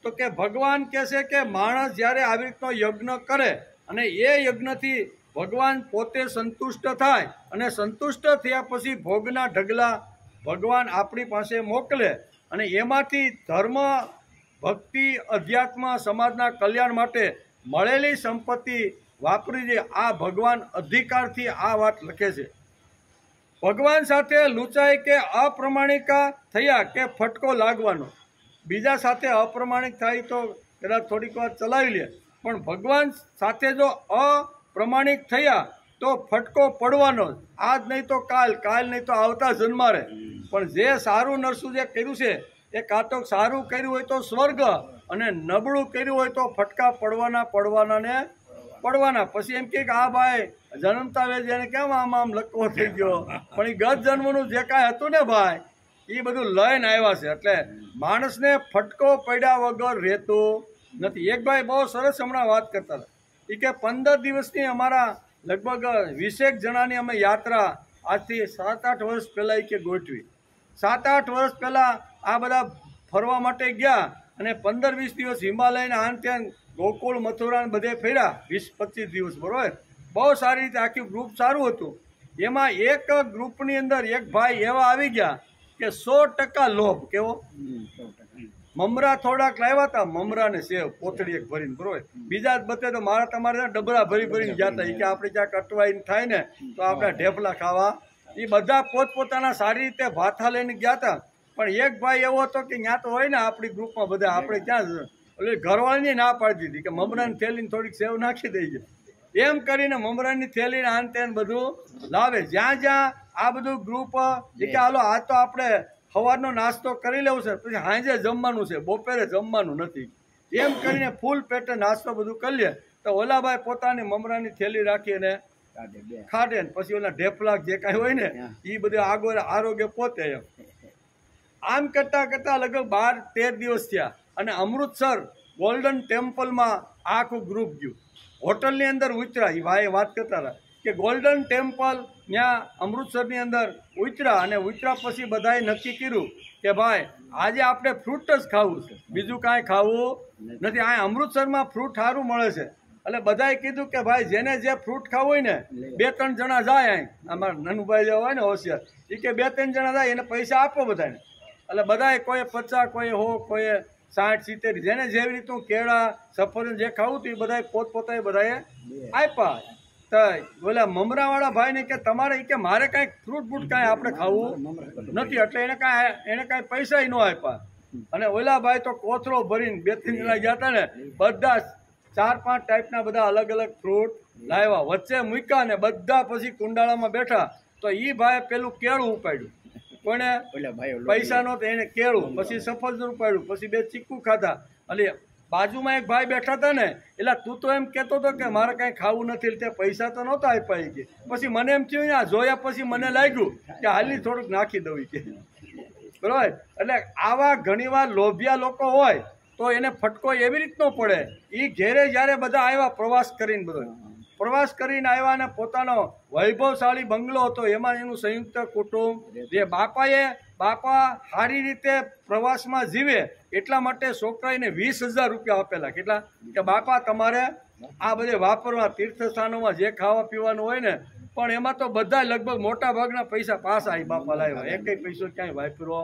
તો કે ભગવાન કહે છે કે માણસ જ્યારે આવી રીતનો યજ્ઞ કરે અને એ યજ્ઞથી ભગવાન પોતે સંતુષ્ટ થાય અને સંતુષ્ટ થયા પછી ભોગના ઢગલા ભગવાન આપણી પાસે મોકલે અને એમાંથી ધર્મ, ભક્તિ, અધ્યાત્મ, સમાજના કલ્યાણ માટે મળેલી સંપત્તિ વાપરી છે. આ ભગવાન અધિકારથી આ વાત લખે છે. ભગવાન સાથે લૂંચાઈ કે અપ્રમાણિકા થયા કે ફટકો લાગવાનો. બીજા સાથે અપ્રમાણિક થાય તો કદાચ થોડીક વાર ચલાવી લે, પણ ભગવાન સાથે જો અપ્રમાણિક થયા તો ફટકો પડવાનો. આજ નહીં તો કાલ નહીં તો આવતા જન્મારે. પણ જે સારું નરસું જે કર્યું છે એ કાં તો સારું કર્યું હોય તો સ્વર્ગ અને નબળું કર્યું હોય તો ફટકા પડવાના. પછી એમ કે આ ભાઈ જન્મતા વેજ એને કેમ આમ લકવો થઈ ગયો, પણ એ ગત જન્મનું જે કાંઈ હતું ને ભાઈ એ બધું લઈને આવ્યા છે. એટલે માણસને ફટકો પડ્યા વગર રહેતું નથી. એક ભાઈ બહુ સરસ હમણાં વાત કરતા હતા. એ કે 15 દિવસની અમારા લગભગ 20 જણાની અમે યાત્રા આજથી 7-8 વર્ષ પહેલાં કે ગોઠવી. 7-8 વર્ષ પહેલાં આ બધા ફરવા માટે ગયા અને 15-20 દિવસ હિમાલયના આન ત્યાં ગોકુળ, મથુરા બધે ફર્યા. 20-25 દિવસ, બરોબર. બહુ સારી રીતે આખી ગ્રુપ સારું હતું. એમાં એક ગ્રુપની અંદર એક ભાઈ એવા આવી ગયા કે 100% લોભ. કેવો? મમરા થોડાક લાવ્યા હતા, મમરા ને સેવ કોથળી એક ભરીને, બરોબર. બીજા જ બતે તો મારા તમારે ડબરા ભરીને ગયા હતા કે આપણે ક્યાંક અટવાઈને થાય ને તો આપણે ઢેફલા ખાવા. એ બધા પોતપોતાના સારી રીતે ભાથા લઈને ગયા હતા. પણ એક ભાઈ એવો હતો કે ત્યાં તો હોય ને આપણી ગ્રુપમાં બધા, આપણે ક્યાં એટલે ઘરવાળીને ના પાડી દીધી કે મમરાની થેલીને થોડીક સેવ નાખી દઈએ. એમ કરીને મમરાની થેલીને આન તેન બધું લાવે. જ્યાં જ્યાં આ બધું ગ્રુપ કે હાલો આ તો આપણે સવારનો નાસ્તો કરી લેવું છે, પછી સાંજે જમવાનું છે, બપોરે જમવાનું નથી, એમ કરીને ફૂલ પેટે નાસ્તો બધું કરી લે. તો ઓલાભાઈ પોતાની મમરાની થેલી રાખીને ખાડે ને પછી ઓલા ઢેફલા જે કાંઈ હોય ને એ બધું આગળ આરોગ્ય પોતે. એમ આમ કરતાં કરતાં લગભગ 12-13 દિવસ થયા અને અમૃતસર ગોલ્ડન ટેમ્પલમાં આખું ગ્રુપ ગયું. હોટલની અંદર ઉતર્યા. એ ભાઈ વાત કરતા હતા કે ગોલ્ડન ટેમ્પલ ત્યાં અમૃતસરની અંદર ઉતર્યા અને ઉતર્યા પછી બધાએ નક્કી કર્યું કે ભાઈ આજે આપણે ફ્રૂટ જ ખાવું છે, બીજું કાંઈ ખાવું નથી. આ અમૃતસરમાં ફ્રૂટ સારું મળે છે. એટલે બધાએ કીધું કે ભાઈ જેને જે ફ્રૂટ ખાવું હોય ને 2-3 જણા જાય. અહીં અમારા નનુભાઈ જે હોય ને હોશિયાર, એ કે 2-3 જણા જાય એને પૈસા આપો બધાને. એટલે બધાએ કોઈ 50, કોઈ 100, કોઈ 60, 70, જેને જેવી રીતનું કેળા સફરજન જે ખાવું હતું એ બધાએ પોતપોતાએ બધાએ આપ્યા. તો બોલા મમરાવાળા ભાઈને કે તમારે કે મારે કાંઈક ફ્રૂટ બૂટ કાંઈ આપણે ખાવું નથી, એટલે એને કાંઈ પૈસા ન આપ્યા. અને ઓલા ભાઈ તો કોથળો ભરીને 2-3 જણા ગયા હતા ને, બધા 4-5 ટાઈપના બધા અલગ અલગ ફ્રૂટ લાવ્યા, વચ્ચે મૂક્યા ને બધા પછી કુંડાળામાં બેઠા. તો એ ભાઈએ પેલું કેળું ઉપાડ્યું, કોને પૈસા નહોતો એને કેળું, પછી સફરજન ઉપાડ્યું, પછી 2 ચીકુ ખાધા. એટલે બાજુમાં એક ભાઈ બેઠા હતા ને, એટલે તું તો એમ કહેતો હતો કે મારે કાંઈ ખાવું નથી, તે પૈસા તો નહોતા આપ્યા કે. પછી મને એમ થયું આ જોયા પછી મને લાગ્યું કે હાલી થોડુંક નાખી દઉં કે, બરાબર. એટલે આવા ઘણીવાર લોભિયા લોકો હોય તો એને ફટકો એવી રીતનો પડે. એ ઘેરે જ્યારે બધા આવ્યા પ્રવાસ કરીને, આવ્યા અને પોતાનો વૈભવશાળી બંગલો હતો, એમાં એનું સંયુક્ત કુટુંબ. જે બાપા સારી રીતે પ્રવાસમાં જીવે એટલા માટે છોકરાને 20,000 રૂપિયા આપેલા. કેટલા? કે બાપા તમારે આ બધે વાપરવા, તીર્થસ્થાનોમાં જે ખાવા પીવાનું હોય ને, પણ એમાં તો બધા લગભગ મોટા ભાગના પૈસા પાછા આવી બાપા લાવ્યા, એક પૈસો ક્યાંય વાપરો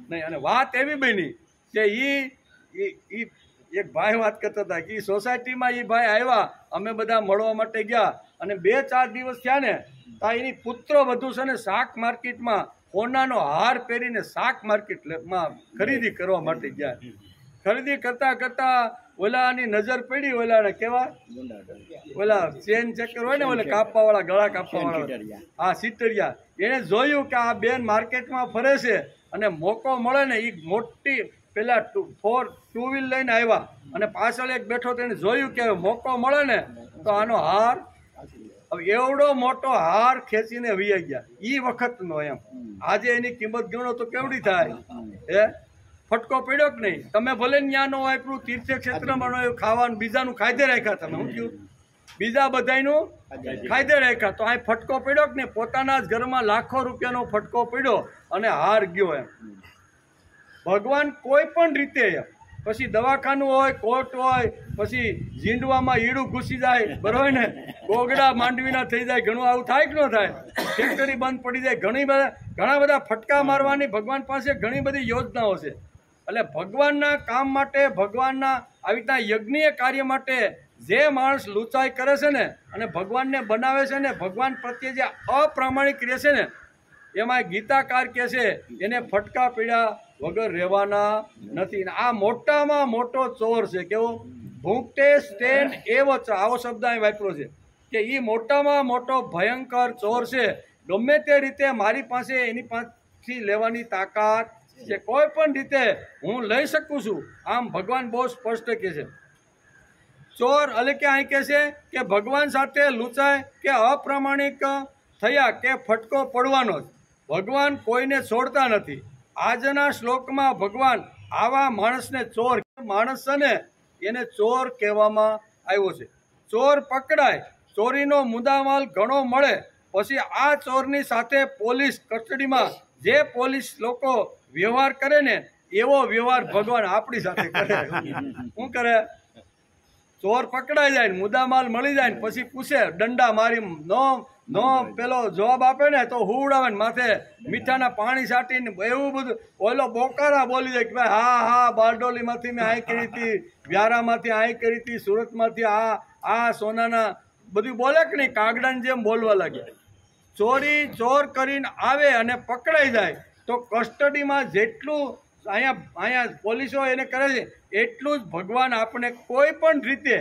નહીં. અને વાત એવી બની કે એ એક ભાઈ વાત કરતા હતા કે સોસાયટીમાં એ ભાઈ આવ્યા, અમે બધા મળવા માટે ગયા અને 2-4 દિવસ થયા ને તો એની પુત્ર વધુ છે ને શાક માર્કેટમાં સોનાનો હાર પહેરીને શાક માર્કેટમાં ખરીદી કરવા માટે ગયા. ખરીદી કરતા કરતા ઓલાની નજર પડી, ઓલાને કેવા ઓલા ચેન ચેકર હોય ને, ઓલા કાપવાવાળા, ગળા કાપવાવાળા, હા સિટરિયા. એને જોયું કે આ બેન માર્કેટમાં ફરે છે અને મોકો મળે ને, એ મોટી પેલા 2 વ્હીલ લઈને આવ્યા અને પાછળ એક બેઠો, તેને જોયું કે મોકો મળે ને તો આનો હાર, એવડો મોટો હાર ખેંચીને વી ગયા. એ વખતનો એમ. આજે એની કિંમત ગણો તો કેવડી થાય? ફટકો પડ્યો કે નહીં? તમે ભલે ન્યા નો વાપરું, તીર્થ ક્ષેત્રમાં ખાવાનું બીજાનું ખાધે રાખ્યા, તમે શું કહ્યું? બીજા બધાનું ખાધે રાખ્યા. તો આ ફટકો પડ્યો કે નહીં? પોતાના જ ઘરમાં લાખો રૂપિયાનો ફટકો પડ્યો અને હાર ગયો. એમ ભગવાન કોઈ પણ રીતે, પછી દવાખાનું હોય, કોર્ટ હોય, પછી ઝીંડવામાં ઈડું ઘૂસી જાય, બરોબર ને, ગોગડા માંડવીના થઈ જાય, ઘણું આવું થાય કે ન થાય? ફેક્ટરી બંધ પડી જાય, ઘણા બધા ફટકા મારવાની ભગવાન પાસે ઘણી બધી યોજનાઓ છે. એટલે ભગવાનના કામ માટે, ભગવાનના આવી રીતના યજ્ઞીય કાર્ય માટે જે માણસ લુચાઈ કરે છે ને અને ભગવાનને બનાવે છે ને, ભગવાન પ્રત્યે જે અપ્રામાણિક રહે છે ને, એમાં ગીતાકાર કહે છે એને ફટકા પીડ્યા વગર રહેવાના નથી. આ મોટામાં મોટો ચોર છે. કેવો? ભૂંકતે સ્ટેન એવો, આવો શબ્દ અહીં વાપરો છે કે એ મોટામાં મોટો ભયંકર ચોર છે. ગમે તે રીતે મારી પાસે એની પાસેથી લેવાની તાકાત છે, કોઈ પણ રીતે હું લઈ શકું છું. આમ ભગવાન બહુ સ્પષ્ટ કહે છે. ચોર એટલે કે અહીં કહે છે કે ભગવાન સાથે લૂંચાય કે અપ્રામાણિક થયા કે ફટકો પડવાનો જ. ભગવાન કોઈને છોડતા નથી. આજના શ્લોકમાં ભગવાન આવા માણસને ચોર, માણસ છે ને એને ચોર કહેવામાં આવ્યો છે. ચોર પકડાય, ચોરીનો મુદ્દામાલ ઘણો મળે, પછી આ ચોરની સાથે પોલીસ કસ્ટડીમાં જે પોલીસ લોકો વ્યવહાર કરે ને એવો વ્યવહાર ભગવાન આપણી સાથે કરે. શું કરે? ચોર પકડાઈ જાય ને મુદ્દામાલ મળી જાય ને પછી પૂછે દંડા મારી નો પેલો જવાબ આપે ને તો હુવડાવે ને માથે મીઠાના પાણી છાંટીને એવું બધું ઓલો બોકારા બોલી જાય કે ભાઈ હા બારડોલીમાંથી મેં આઈ કરી હતી, વ્યારામાંથી આઈ કરી હતી, સુરતમાંથી આ સોનાના બધું બોલે કે નહીં, કાગડાની જેમ બોલવા લાગ્યા. ચોર કરીને આવે અને પકડાઈ જાય તો કસ્ટડીમાં જેટલું અહીંયા પોલીસો એને કરે છે એટલું જ ભગવાન આપણે કોઈ પણ રીતે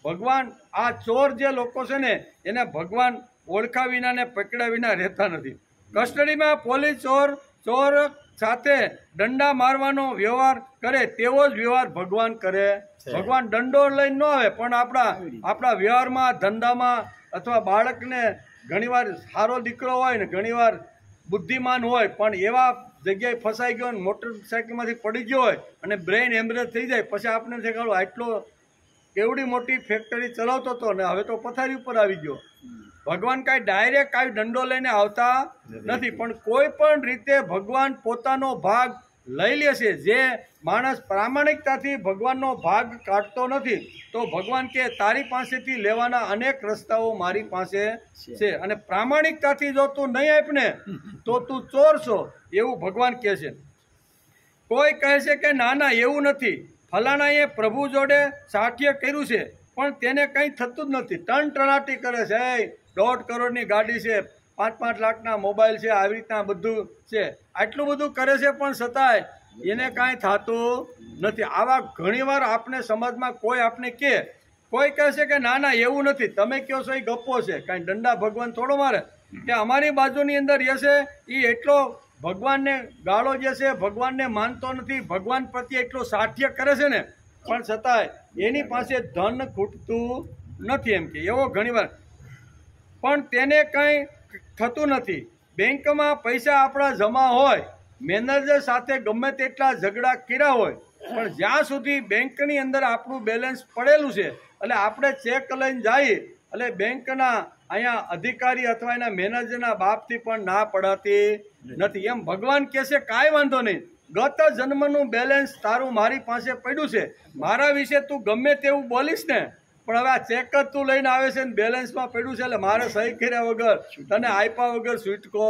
ભગવાન આ ચોર જે લોકો છે ને એને ભગવાન ઓળખા વિના ને પકડ્યા વિના રહેતા નથી. કસ્ટડીમાં પોલીસ ચોર સાથે દંડા મારવાનો વ્યવહાર કરે તેવો જ વ્યવહાર ભગવાન કરે. ભગવાન દંડો લઈને ન આવે પણ આપણા વ્યવહારમાં ધંધામાં અથવા બાળકને ઘણીવાર સારો દીકરો હોય ને ઘણીવાર બુદ્ધિમાન હોય પણ એવા જગ્યાએ ફસાઈ ગયો ને મોટરસાઇકલમાંથી પડી ગયો હોય અને બ્રેઇન હેમરેજ થઈ જાય પછી આપણે દેખાડો આટલો કેવડી મોટી ફેક્ટરી ચલાવતો હતો ને હવે તો પથારી ઉપર આવી ગયો. ભગવાન કાંઈ ડાયરેક્ટ કાંઈ દંડો લઈને આવતા નથી પણ કોઈ પણ રીતે ભગવાન પોતાનો ભાગ લઈ લે છે. જે માણસ પ્રામાણિકતાથી ભગવાનનો ભાગ કાઢતો નથી તો ભગવાન કે તારી પાસેથી લેવાના અનેક રસ્તાઓ મારી પાસે છે અને પ્રામાણિકતાથી જો તું નહીં આપને તો તું ચોર છો એવું ભગવાન કહે છે. કોઈ કહે છે કે ના એવું નથી, ફલાણાએ પ્રભુ જોડે સાઠ્ય કર્યું છે પણ તેને કંઈ થતું જ નથી, ટણટણાટી કરે છે, 1.5 કરોડની ગાડી છે, 5-5 લાખના મોબાઈલ છે, આવી રીતના બધું છે, આટલું બધું કરે છે પણ છતાંય એને કાંઈ થતું નથી. આવા ઘણીવાર આપણે સમાજમાં કોઈ આપણે કોઈ કહે છે કે ના એવું નથી, તમે કહો છો એ ગપ્પો છે, કાંઈ દંડા ભગવાન થોડો મારે કે અમારી બાજુની અંદર એ છે એ એટલો ભગવાનને ગાળો જે છે ભગવાનને માનતો નથી, ભગવાન પ્રત્યે એટલો સાઠ્ય કરે છે ને પણ છતાંય એની પાસે ધન ખૂટતું નથી એમ કે એવો ઘણીવાર પણ તેને કંઈ થતું નથી. બેંકમાં પૈસા આપણા જમા હોય, મેનેજર સાથે ગમે તેટલા ઝઘડા કર્યા હોય પણ જ્યાં સુધી બેંકની અંદર આપણું બેલેન્સ પડેલું છે એટલે આપણે ચેક લઈને જઈએ એટલે બેંકના અહીંયા અધિકારી અથવા એના મેનેજરના બાપથી પણ ના પડાતી નથી. એમ ભગવાન કહે છે કાંઈ વાંધો નહીં, ગત જન્મનું બેલેન્સ તારું મારી પાસે પડ્યું છે, મારા વિશે તું ગમે તેવું બોલીશ ને પણ હવે આ ચેક જ તું લઈને આવે છે ને બેલેન્સમાં પડ્યું છે એટલે મારે સહી કર્યા વગર તને આપ્યા વગર છૂટકો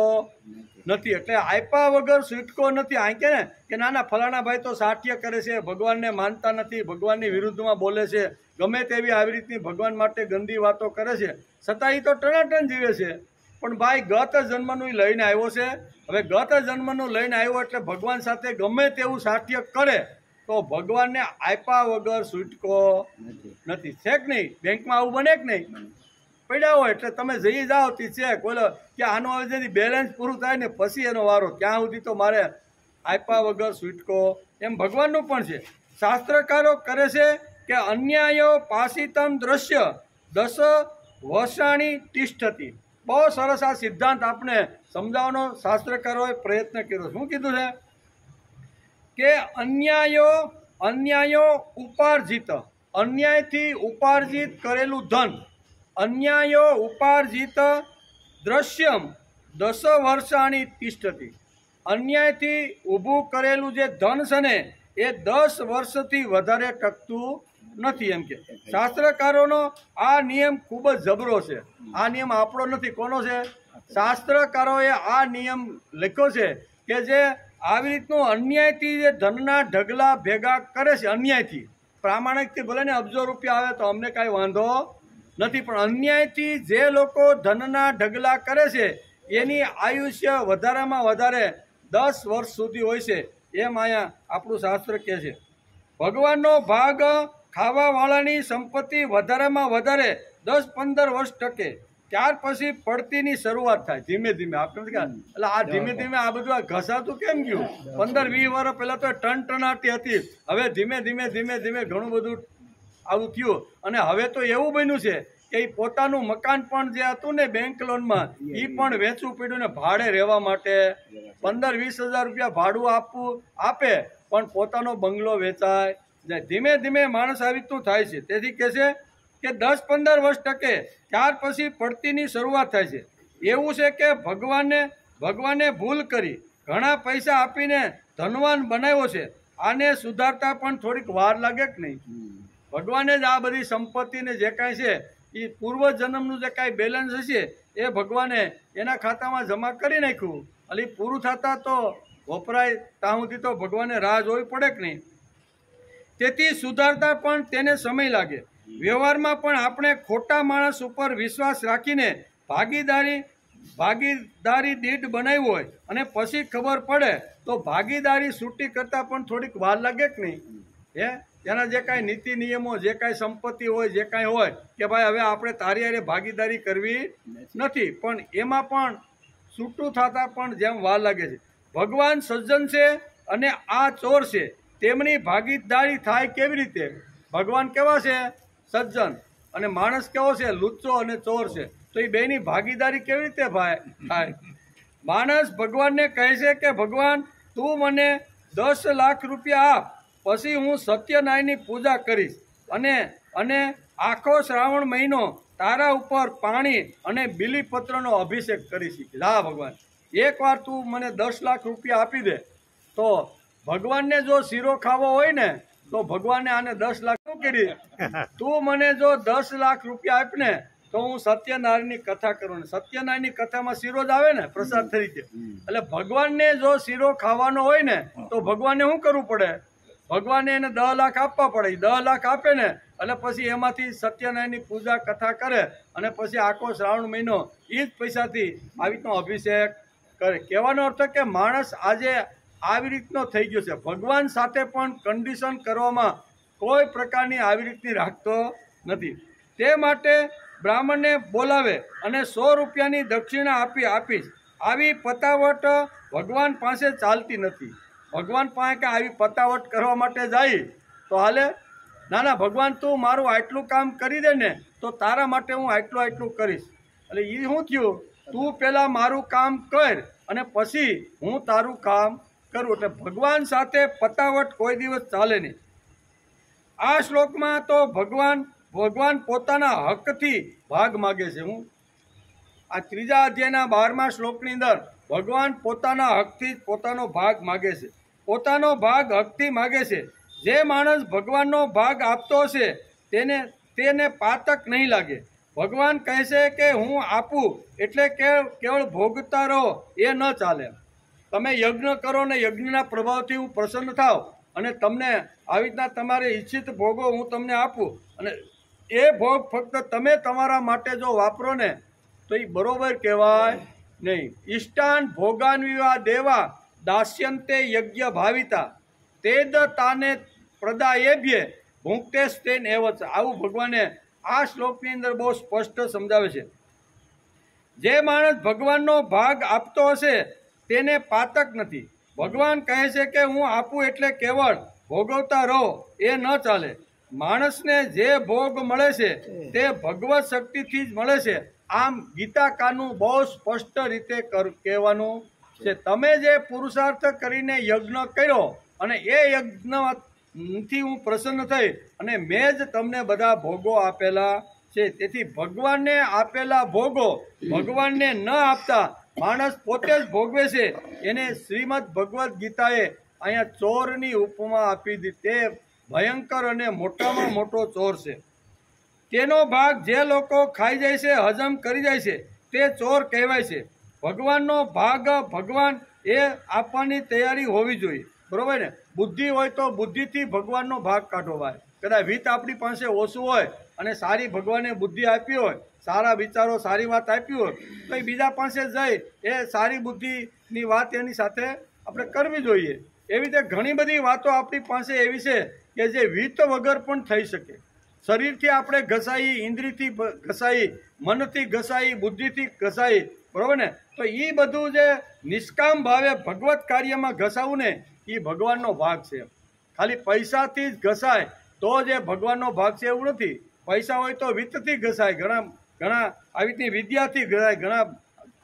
નથી. એટલે આપ્યા વગર છૂટકો નથી. આ કે ને કે ના ફલાણા ભાઈ તો સાઠ્ય કરે છે, ભગવાનને માનતા નથી, ભગવાનની વિરુદ્ધમાં બોલે છે, ગમે તેવી આવી રીતની ભગવાન માટે ગંદી વાતો કરે છે, છતાં એ તો ટનાટન જીવે છે પણ ભાઈ ગત જન્મનું લઈને આવ્યો છે. હવે ગત જન્મનું લઈને આવ્યો એટલે ભગવાન સાથે ગમે તેવું સાઠ્ય કરે તો ભગવાનને આપ્યા વગર છૂટકો નથી. છે કે નહીં? બેંકમાં આવું બને કે નહીં? પડ્યા હોય એટલે તમે જઈ જાઓ તી ચેક બોલો કે આનો હવે જેથી બેલેન્સ પૂરું થાય ને પછી એનો વારો, ત્યાં સુધી તો મારે આપ્યા વગર છૂટકો. એમ ભગવાનનું પણ છે. શાસ્ત્રકારો કરે છે કે અન્યાયો પાસિતમ દ્રશ્ય 10 વર્ષાણી તિષ્ઠતી. બહુ સરસ આ સિદ્ધાંત આપણે સમજાવવાનો શાસ્ત્રકારોએ પ્રયત્ન કર્યો. શું કીધું છે કે અન્યાયો ઉપાર્જિત, અન્યાયથી ઉપાર્જિત કરેલું ધન, અન્યાયો ઉપાર્જિત દ્રશ્યમ 10 વર્ષાણી તિષ્ઠતી. અન્યાયથી ઊભું કરેલું જે ધન છે ને એ 10 વર્ષથી વધારે ટકતું નથી. એમ કે શાસ્ત્રકારોનો આ નિયમ ખૂબ જ જબરો છે. આ નિયમ આપણો નથી, કોનો છે? શાસ્ત્રકારોએ આ નિયમ લખ્યો છે કે જે આવી રીતનું અન્યાયથી જે ધનના ઢગલા ભેગા કરે છે, અન્યાયથી, પ્રામાણિકથી ભલે ને અબજો રૂપિયા આવે તો અમને કાંઈ વાંધો નથી પણ અન્યાયથી જે લોકો ધનના ઢગલા કરે છે એની આયુષ્ય વધારેમાં વધારે 10 વર્ષ સુધી હોય છે એમ અહીંયા આપણું શાસ્ત્ર કહે છે. ભગવાનનો ભાગ ખાવાવાળાની સંપત્તિ વધારેમાં વધારે 10-15 વર્ષ ટકે, ત્યાર પછી પડતીની શરૂઆત થાય ધીમે ધીમે. આપણે એટલે આ ધીમે ધીમે આ બધું આ ઘસાતું કેમ ગયું? 15-20 વર્ષ પહેલાં તો ટનટનાટી હતી, હવે ધીમે ધીમે ઘણું બધું આવું થયું અને હવે તો એવું બન્યું છે કે એ પોતાનું મકાન પણ જે હતું ને બેંક લોનમાં એ પણ વેચવું પડ્યું ને ભાડે રહેવા માટે 15-20 હજાર રૂપિયા ભાડું આપે પણ પોતાનો બંગલો વેચાય જાય. ધીમે ધીમે માણસ આવી રીતનું થાય છે. તેથી કહે છે કે 10-15 વર્ષ ટકે, ત્યાર પછી પડતીની શરૂઆત થાય છે. એવું છે કે ભગવાને ભૂલ કરી, ઘણા પૈસા આપીને ધનવાન બનાવ્યો છે, આને સુધારતા પણ થોડીક વાર લાગે કે નહીં? ભગવાને જ આ બધી સંપત્તિને જે કાંઈ છે એ પૂર્વજન્મનું જે કાંઈ બેલેન્સ હશે એ ભગવાને એના ખાતામાં જમા કરી નાખ્યું. એટલે પૂરું થતાં તો વપરાય ત્યાં સુધી તો ભગવાને રાહ જોવી પડે કે નહીં. તેથી સુધારતા પણ તેને સમય લાગે. વ્યવહારમાં પણ આપણે ખોટા માણસ ઉપર વિશ્વાસ રાખીને ભાગીદારી દીઠ બનાવ્યું હોય અને પછી ખબર પડે તો ભાગીદારી છૂટી કરતાં પણ થોડીક વાર લાગે કે નહીં. હે એના જે કાંઈ નીતિ નિયમો, જે કાંઈ સંપત્તિ હોય, જે કાંઈ હોય કે ભાઈ હવે આપણે તારી હારે ભાગીદારી કરવી નથી, પણ એમાં પણ છૂટું થતાં પણ જેમ વાર લાગે છે. ભગવાન સજ્જન છે અને આ ચોર છે, તેમની ભાગીદારી થાય કેવી રીતે? ભગવાન કેવા છે? સજ્જન. અને માણસ કેવો છે? લુચ્ચો અને ચોર છે. તો એ બેની ભાગીદારી કેવી રીતે થાય? માણસ ભગવાનને કહે છે કે ભગવાન તું મને 10 લાખ રૂપિયા આપ, પછી હું સત્યનારાયણની પૂજા કરીશ અને આખો શ્રાવણ મહિનો તારા ઉપર પાણી અને બીલીપત્રનો અભિષેક કરીશ. લા ભગવાન, એકવાર તું મને 10 લાખ રૂપિયા આપી દે. તો ભગવાનને જો શીરો ખાવો હોય ને તો ભગવાને આને 10 લાખ શું કરી? તું મને જો 10 લાખ રૂપિયા આપને તો હું સત્યનારાયણની કથા કરું. ને સત્યનારાયણની કથામાં શીરો જ આવે ને પ્રસાદ તરીકે. એટલે ભગવાનને જો શીરો ખાવાનો હોય ને તો ભગવાનને શું કરવું પડે? ભગવાનને એને 10 લાખ આપવા પડે. 10 લાખ આપે ને એટલે પછી એમાંથી સત્યનારાયણની પૂજા કથા કરે અને પછી આખો શ્રાવણ મહિનો એ જ પૈસાથી આવી રીતનો અભિષેક કરે. કહેવાનો અર્થ કે માણસ આજે આવી રીતનો થઈ ગયો છે. ભગવાન સાથે પણ કન્ડિશન કરવામાં કોઈ પ્રકારની આવી રીતની રાખતો નથી. તે માટે બ્રાહ્મણને બોલાવે અને 100 રૂપિયાની દક્ષિણા આપીશ. આવી પતાવટ ભગવાન પાસે ચાલતી નથી. ભગવાન પાસે કે આવી પતાવટ કરવા માટે જાય તો હાલે? ના, ભગવાન તું મારું આટલું કામ કરી દે ને તો તારા માટે હું આટલું કરીશ. એટલે એ શું થયું? તું પહેલાં મારું કામ કર અને પછી હું તારું કામ કરું. એટલે ભગવાન સાથે પતાવટ કોઈ દિવસ ચાલે નહીં. આ શ્લોકમાં તો ભગવાન પોતાના હકથી ભાગ માગે છે. હું આ 3જા અધ્યાયના 12મા શ્લોકની અંદર ભગવાન પોતાના હકથી પોતાનો ભાગ માગે છે. પોતાનો ભાગ હકથી માગે છે. જે માણસ ભગવાનનો ભાગ આપતો હશે તેને પાતક નહીં લાગે. ભગવાન કહે છે કે હું આપું એટલે કે કેવળ ભોગતા રહો એ ન ચાલે. તમે યજ્ઞ કરો ને યજ્ઞના પ્રભાવથી હું પ્રસન્ન થાવ અને તમને આવી રીતના તમારે ઈચ્છિત ભોગો હું તમને આપું અને એ ભોગ ફક્ત તમે તમારા માટે જો વાપરો ને તો એ બરોબર કહેવાય નહીં. ઈષ્ટાન ભોગાન વિવા દેવા દાસ્યંતે યજ્ઞ ભાવિતા તેદ તાને પ્રદાયેભ્ય ભૂંક્તેસ્તેન એવચ. આવું ભગવાને આ શ્લોકની અંદર બહુ સ્પષ્ટ સમજાવે છે. જે માણસ ભગવાનનો ભાગ આપતો હશે તેને પાતક નથી. ભગવાન કહે છે કે હું આપું એટલે કેવળ ભોગવતા રહો એ ન ચાલે. માણસને જે ભોગ મળે છે તે ભગવત શક્તિથી જ મળે છે. આમ ગીતાકારનું બહુ સ્પષ્ટ રીતે કહેવાનું છે. તમે જે પુરુષાર્થ કરીને યજ્ઞ કર્યો અને એ યજ્ઞથી હું પ્રસન્ન થઈ અને મેં જ તમને બધા ભોગો આપેલા છે. તેથી ભગવાનને આપેલા ભોગો ભગવાનને ન આપતા માણસ પોતે જ ભોગવે છે. એને શ્રીમદ ભગવદ્ ગીતાએ અહીંયા ચોરની ઉપમા આપી દીધી. તે ભયંકર અને મોટામાં મોટો ચોર છે. તેનો ભાગ જે લોકો ખાઈ જાય છે, હજમ કરી જાય છે, તે ચોર કહેવાય છે. ભગવાનનો ભાગ ભગવાન એ આપવાની તૈયારી હોવી જોઈએ. બરોબર ને? બુદ્ધિ હોય તો બુદ્ધિથી ભગવાનનો ભાગ કાઢો. ભાઈ કદાચ વિત આપણી પાસે ઓછું હોય અને સારી ભગવાને બુદ્ધિ આપી હોય, સારા વિચારો, સારી વાત આપી હોય તો એ બીજા પાસે જઈ એ સારી બુદ્ધિની વાત એની સાથે આપણે કરવી જોઈએ. એવી રીતે ઘણી બધી વાતો આપણી પાસે એવી છે કે જે વિત વગર પણ થઈ શકે. શરીરથી આપણે ઘસાઈ, ઇન્દ્રિયથી ઘસાઈ, મનથી ઘસાઈ, બુદ્ધિથી ઘસાઈ. બરોબર ને? તો એ બધું જે નિષ્કામ ભાવે ભગવત કાર્યમાં ઘસાવું ને એ ભગવાનનો ભાગ છે. ખાલી પૈસાથી જ ઘસાય તો જે ભગવાનનો ભાગ છે એવું નથી. પૈસા હોય તો વિત્તથી ઘસાય, ઘણા આવી રીતની વિદ્યાથી ઘસાય, ઘણા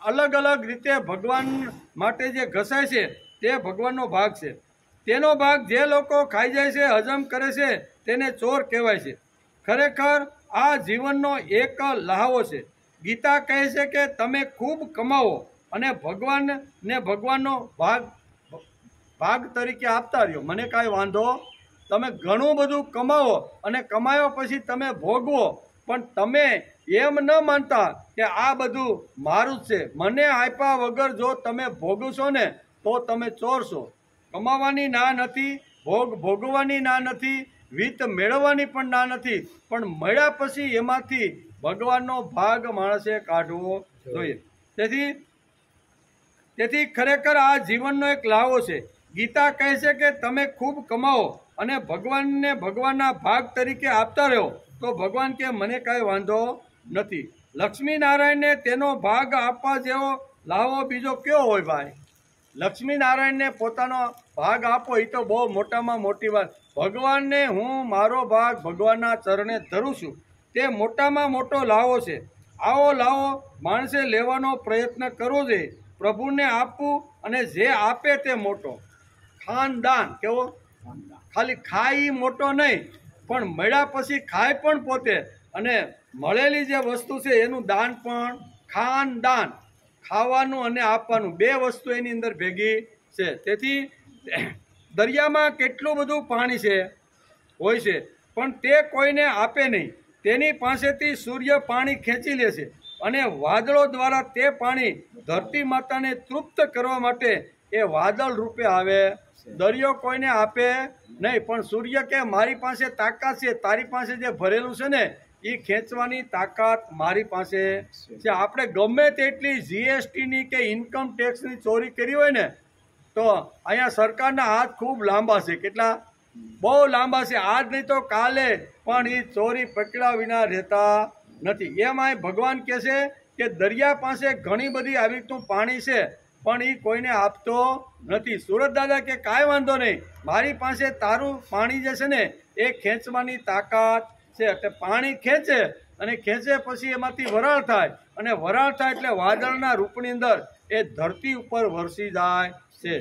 અલગ અલગ રીતે ભગવાન માટે જે ઘસાય છે તે ભગવાનનો ભાગ છે. તેનો ભાગ જે લોકો ખાઈ જાય છે, હજમ કરે છે તેને ચોર કહેવાય છે. ખરેખર આ જીવનનો એક લહાવો છે. ગીતા કહે છે કે તમે ખૂબ કમાવો અને ભગવાનનો ભાગ તરીકે આપતા રહ્યો, મને કાંઈ વાંધો તમે ઘણું બધું કમાવો અને કમાયો પછી તમે ભોગવો, પણ તમે એમ ન માનતા કે આ બધું મારું જ છે, મને આપ્યા વગર જો તમે ભોગવશો ને તો તમે ચોર છો. કમાવાની ના નથી, ભોગવવાની ના નથી, વિત્ત મેળવવાની પણ ના નથી, પણ મળ્યા પછી એમાંથી ભગવાનનો ભાગ માણસે કાઢવો જોઈએ. તેથી ખરેખર આ જીવનનો એક લાવો છે. ગીતા કહે છે કે તમે ખૂબ કમાવો અને ભગવાનને ભગવાનના ભાગ તરીકે આપતા રહો તો ભગવાન કે મને કાંઈ વાંધો નથી. લક્ષ્મીનારાયણને તેનો ભાગ આપવા જેવો લાવો બીજો કયો હોય ભાઈ? લક્ષ્મીનારાયણને પોતાનો ભાગ આપો એ તો બહુ મોટામાં મોટી વાત. ભગવાનને હું મારો ભાગ ભગવાનના ચરણે ધરું છું, તે મોટામાં મોટો લાવો છે. આવો લાવો માણસે લેવાનો પ્રયત્ન કરવો જોઈએ, પ્રભુને આપવું, અને જે આપે તે મોટો. ખાનદાન કેવો? ખાલી ખાય મોટો નહીં, પણ મળ્યા પછી ખાય પણ પોતે, અને મળેલી જે વસ્તુ છે એનું દાન પણ. ખાનદાન ખાવાનું અને આપવાનું બે વસ્તુ એની અંદર ભેગી છે. તેથી દરિયામાં કેટલું બધું પાણી છે હોય છે, પણ તે કોઈને આપે નહીં. તેની પાસેથી સૂર્ય પાણી ખેંચી લે છે અને વાદળો દ્વારા તે પાણી ધરતી માતાને તૃપ્ત કરવા માટે એ વાદળ રૂપે આવે. દરિયો કોઈને આપે નહીં, પણ સૂર્ય કે મારી પાસે તાકાત છે, તારી પાસે જે ભરેલું છે ને એ ખેંચવાની તાકાત મારી પાસે છે. આપણે ગમે તેટલી જીએસટીની કે ઇન્કમ ટેક્સની ચોરી કરી હોય ને તો અહીંયા સરકારના હાથ ખૂબ લાંબા છે. કેટલા? બહુ લાંબા છે. આજ નહીં તો કાલે પણ એ ચોરી પકડ્યા વિના રહેતા નથી. એમાંય ભગવાન કહે છે કે દરિયા પાસે ઘણી બધી આવી રીતનું પાણી છે, પણ એ કોઈને આપતો નથી. સુરત દાદા કે કાંઈ વાંધો નહીં, મારી પાસે તારું પાણી જે છે ને એ ખેંચવાની તાકાત છે. એટલે પાણી ખેંચે અને ખેંચે પછી એમાંથી વરાળ થાય, અને વરાળ થાય એટલે વાદળના રૂપની અંદર એ ધરતી ઉપર વરસી જાય છે.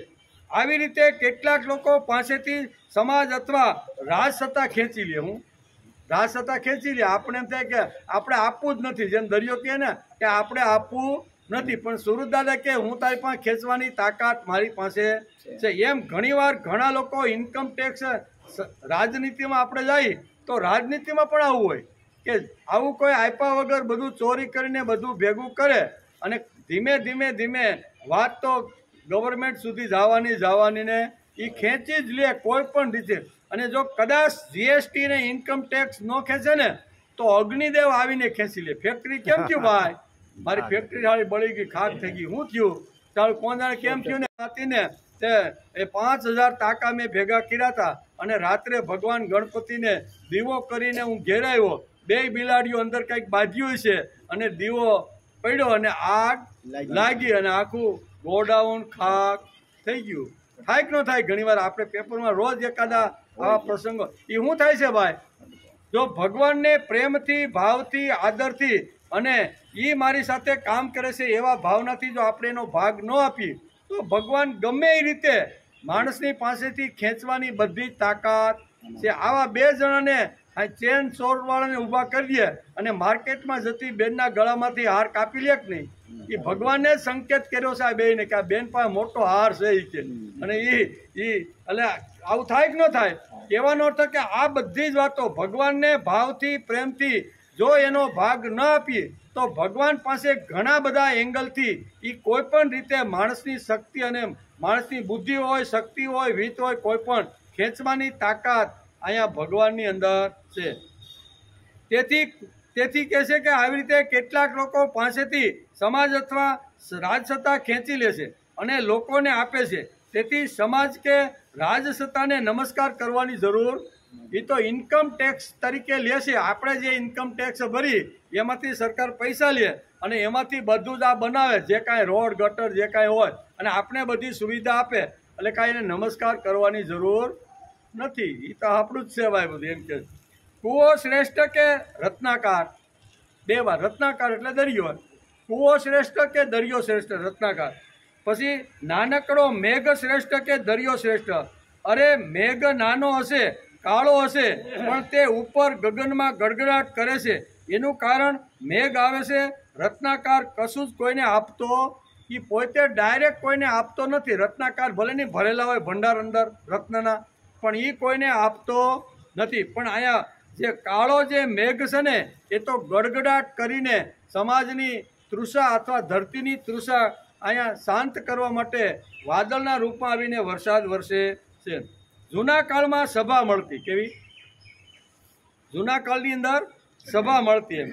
આવી રીતે કેટલાક લોકો પાસેથી સમાજ અથવા રાજસત્તા ખેંચી લે. હું રાજસત્તા ખેંચી લે. આપણે એમ થાય કે આપણે આપવું જ નથી, જેમ દરિયો કહે ને કે આપણે આપવું નથી, પણ સુરત દાદા કે હું તારી પાસે ખેંચવાની તાકાત મારી પાસે છે. એમ ઘણીવાર ઘણા લોકો ઇન્કમ ટેક્સ રાજનીતિમાં આપણે જઈએ તો રાજનીતિમાં પણ આવું હોય કે આવું કોઈ આપ્યા વગર બધું ચોરી કરીને બધું ભેગું કરે, અને ધીમે ધીમે ધીમે વાત તો ગવર્મેન્ટ સુધી જવાની ને એ ખેંચી જ લે કોઈ પણ રીતે. અને જો કદાચ જીએસટી ને ઇન્કમ ટેક્સ ન ખેંચે ને તો અગ્નિદેવ આવીને ખેંચી લે. ફેક્ટરી કેમ થયું ભાઈ? મારી ફેક્ટરી સારી બળી ગઈ, ખાક થઈ ગઈ, શું થયું? ચાલો કોણ જાણે કેમ થયું ને ને તે 5000 ટાંકા મેં ભેગા કર્યા હતા, અને રાત્રે ભગવાન ગણપતિને દીવો કરીને હું ઘેર આવ્યો. 2 બિલાડીઓ અંદર કંઈક બાંધ્યું છે, અને દીવો પડ્યો અને આગ લાગી અને આખું ગોડાઉન ખાક થઈ ગયું. થાય કે ન થાય? ઘણીવાર આપણે પેપરમાં રોજ એકાદા આવા પ્રસંગો. એ શું થાય છે ભાઈ? જો ભગવાનને પ્રેમથી, ભાવથી, આદરથી અને એ મારી સાથે કામ કરે છે એવા ભાવનાથી જો આપણે એનો ભાગ ન આપીએ તો ભગવાન ગમે એ રીતે માણસની પાસેથી ખેંચવાની બધી તાકાત છે. આવા 2 જણાને ચેન ચોરવાળાને ઊભા કરી દે અને માર્કેટમાં જતી બેનના ગળામાંથી હાર કાપી લે કે નહીં? એ ભગવાને સંકેત કર્યો છે આ બેને કે આ બેન પાસે મોટો હાર છે એ કે, અને એટલે આવું થાય કે ન થાય? કહેવાનો અર્થ કે આ બધી જ વાતો ભગવાનને ભાવથી, પ્રેમથી જો એનો ભાગ ન આપીએ તો ભગવાન પાસે ઘણા બધા એંગલથી એ કોઈ પણ રીતે માણસની શક્તિ અને માણસની બુદ્ધિ હોય, શક્તિ હોય, વિત હોય, કોઈ પણ ખેંચવાની તાકાત અહીંયા ભગવાનની અંદર છે. તેથી કહે છે કે આવી રીતે કેટલાક લોકો પાસેથી સમાજ અથવા રાજસત્તા ખેંચી લે છે અને લોકોને આપે છે. તેથી સમાજ કે રાજસત્તાને નમસ્કાર કરવાની જરૂર. એ તો ઇન્કમ ટેક્સ તરીકે લે છે. આપણે જે ઇન્કમ ટેક્સ ભરી એમાંથી સરકાર પૈસા લે અને એમાંથી બધું જ આ બનાવે, જે કાંઈ રોડ ગટર જે કાંઈ હોય, અને આપણે બધી સુવિધા આપે, એટલે કાંઈ એને નમસ્કાર કરવાની જરૂર નથી. એ તો આપણું જ છે ભાઈ બધું. એમ કે કૂવો શ્રેષ્ઠ કે રત્નાકાર? 2 વાર. રત્નાકાર એટલે દરિયો. કૂવો શ્રેષ્ઠ કે દરિયો શ્રેષ્ઠ? રત્નાકાર. પછી નાનકડો મેઘ શ્રેષ્ઠ કે દરિયો શ્રેષ્ઠ? અરે મેઘ નાનો હશે, કાળો હશે, પણ તે ઉપર ગગનમાં ગડગડાટ કરે છે, એનું કારણ મેઘ આવે છે. રત્નાકાર કશું જ કોઈને આપતો, એ પોતે ડાયરેક્ટ કોઈને આપતો નથી. રત્નાકાર ભલે નહીં ભરેલા હોય ભંડાર અંદર રત્નના, પણ એ કોઈને આપતો નથી. પણ અહીંયા જે કાળો જે મેઘ છે ને એ તો ગડગડાટ કરીને સમાજની તૃષા અથવા ધરતીની તૃષા અહીંયા શાંત કરવા માટે વાદળના રૂપમાં આવીને વરસાદ વરસે છે. જૂના કાળમાં સભા મળતી, કેવી? જૂના કાળની અંદર સભા મળતી. એમ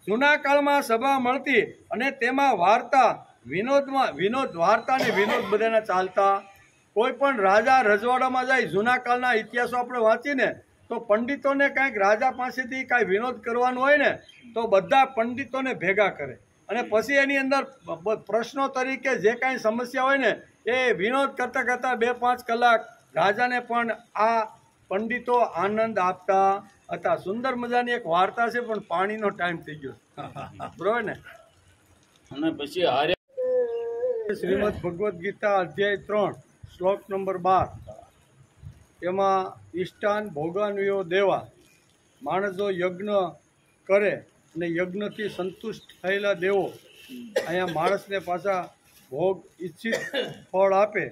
જૂના કાળમાં સભા મળતી અને તેમાં વાર્તા વિનોદ વાર્તા ને વિનોદ બધાના ચાલતા. કોઈ પણ રાજા રજવાડામાં જાય, જૂના કાળના ઇતિહાસો આપણે વાંચીને તો પંડિતોને કાંઈક રાજા પાસેથી કાંઈ વિનોદ કરવાનું હોય ને તો બધા પંડિતોને ભેગા કરે અને પછી એની અંદર પ્રશ્નો તરીકે જે કાંઈ સમસ્યા હોય ને એ વિનોદ કરતાં કરતાં 2-5 કલાક રાજાને પણ આ પંડિતો આનંદ આપતા હતા. સુંદર મજાની એક વાર્તા છે, પણ પાણીનો ટાઈમ થઈ ગયો, બરોબર ને? અને પછી શ્રીમદ ભગવદ્ ગીતા અધ્યાય 3 શ્લોક નંબર 12, એમાં ઈષ્ટાન ભોગાન્યો દેવા, માણસ જો યજ્ઞ કરે અને યજ્ઞથી સંતુષ્ટ થયેલા દેવો અહીંયા માણસને પાછા ભોગ ઈચ્છિત ફળ આપે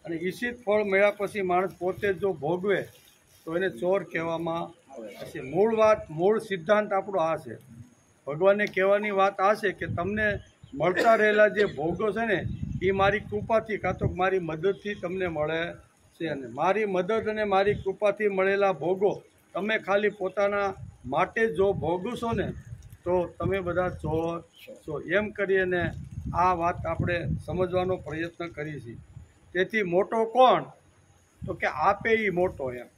અને ઈચ્છિત ફળ મળ્યા પછી માણસ પોતે જો ભોગવે તો એને ચોર કહેવામાં આવે. મૂળ સિદ્ધાંત આપણો આ છે. ભગવાનને કહેવાની વાત આ છે કે તમને મળતા રહેલા જે ભોગો છે ને એ મારી કૃપાથી કાં તો મારી મદદથી તમને મળે છે. અને મારી મદદ અને મારી કૃપાથી મળેલા ભોગો તમે ખાલી પોતાના માટે જો ભોગવશો ને તો તમે બધા ચોર છો. એમ કરીને આ વાત આપણે સમજવાનો પ્રયત્ન કરીએ છીએ. તેથી મોટો કોણ? તો કે આપે એ મોટો. એમ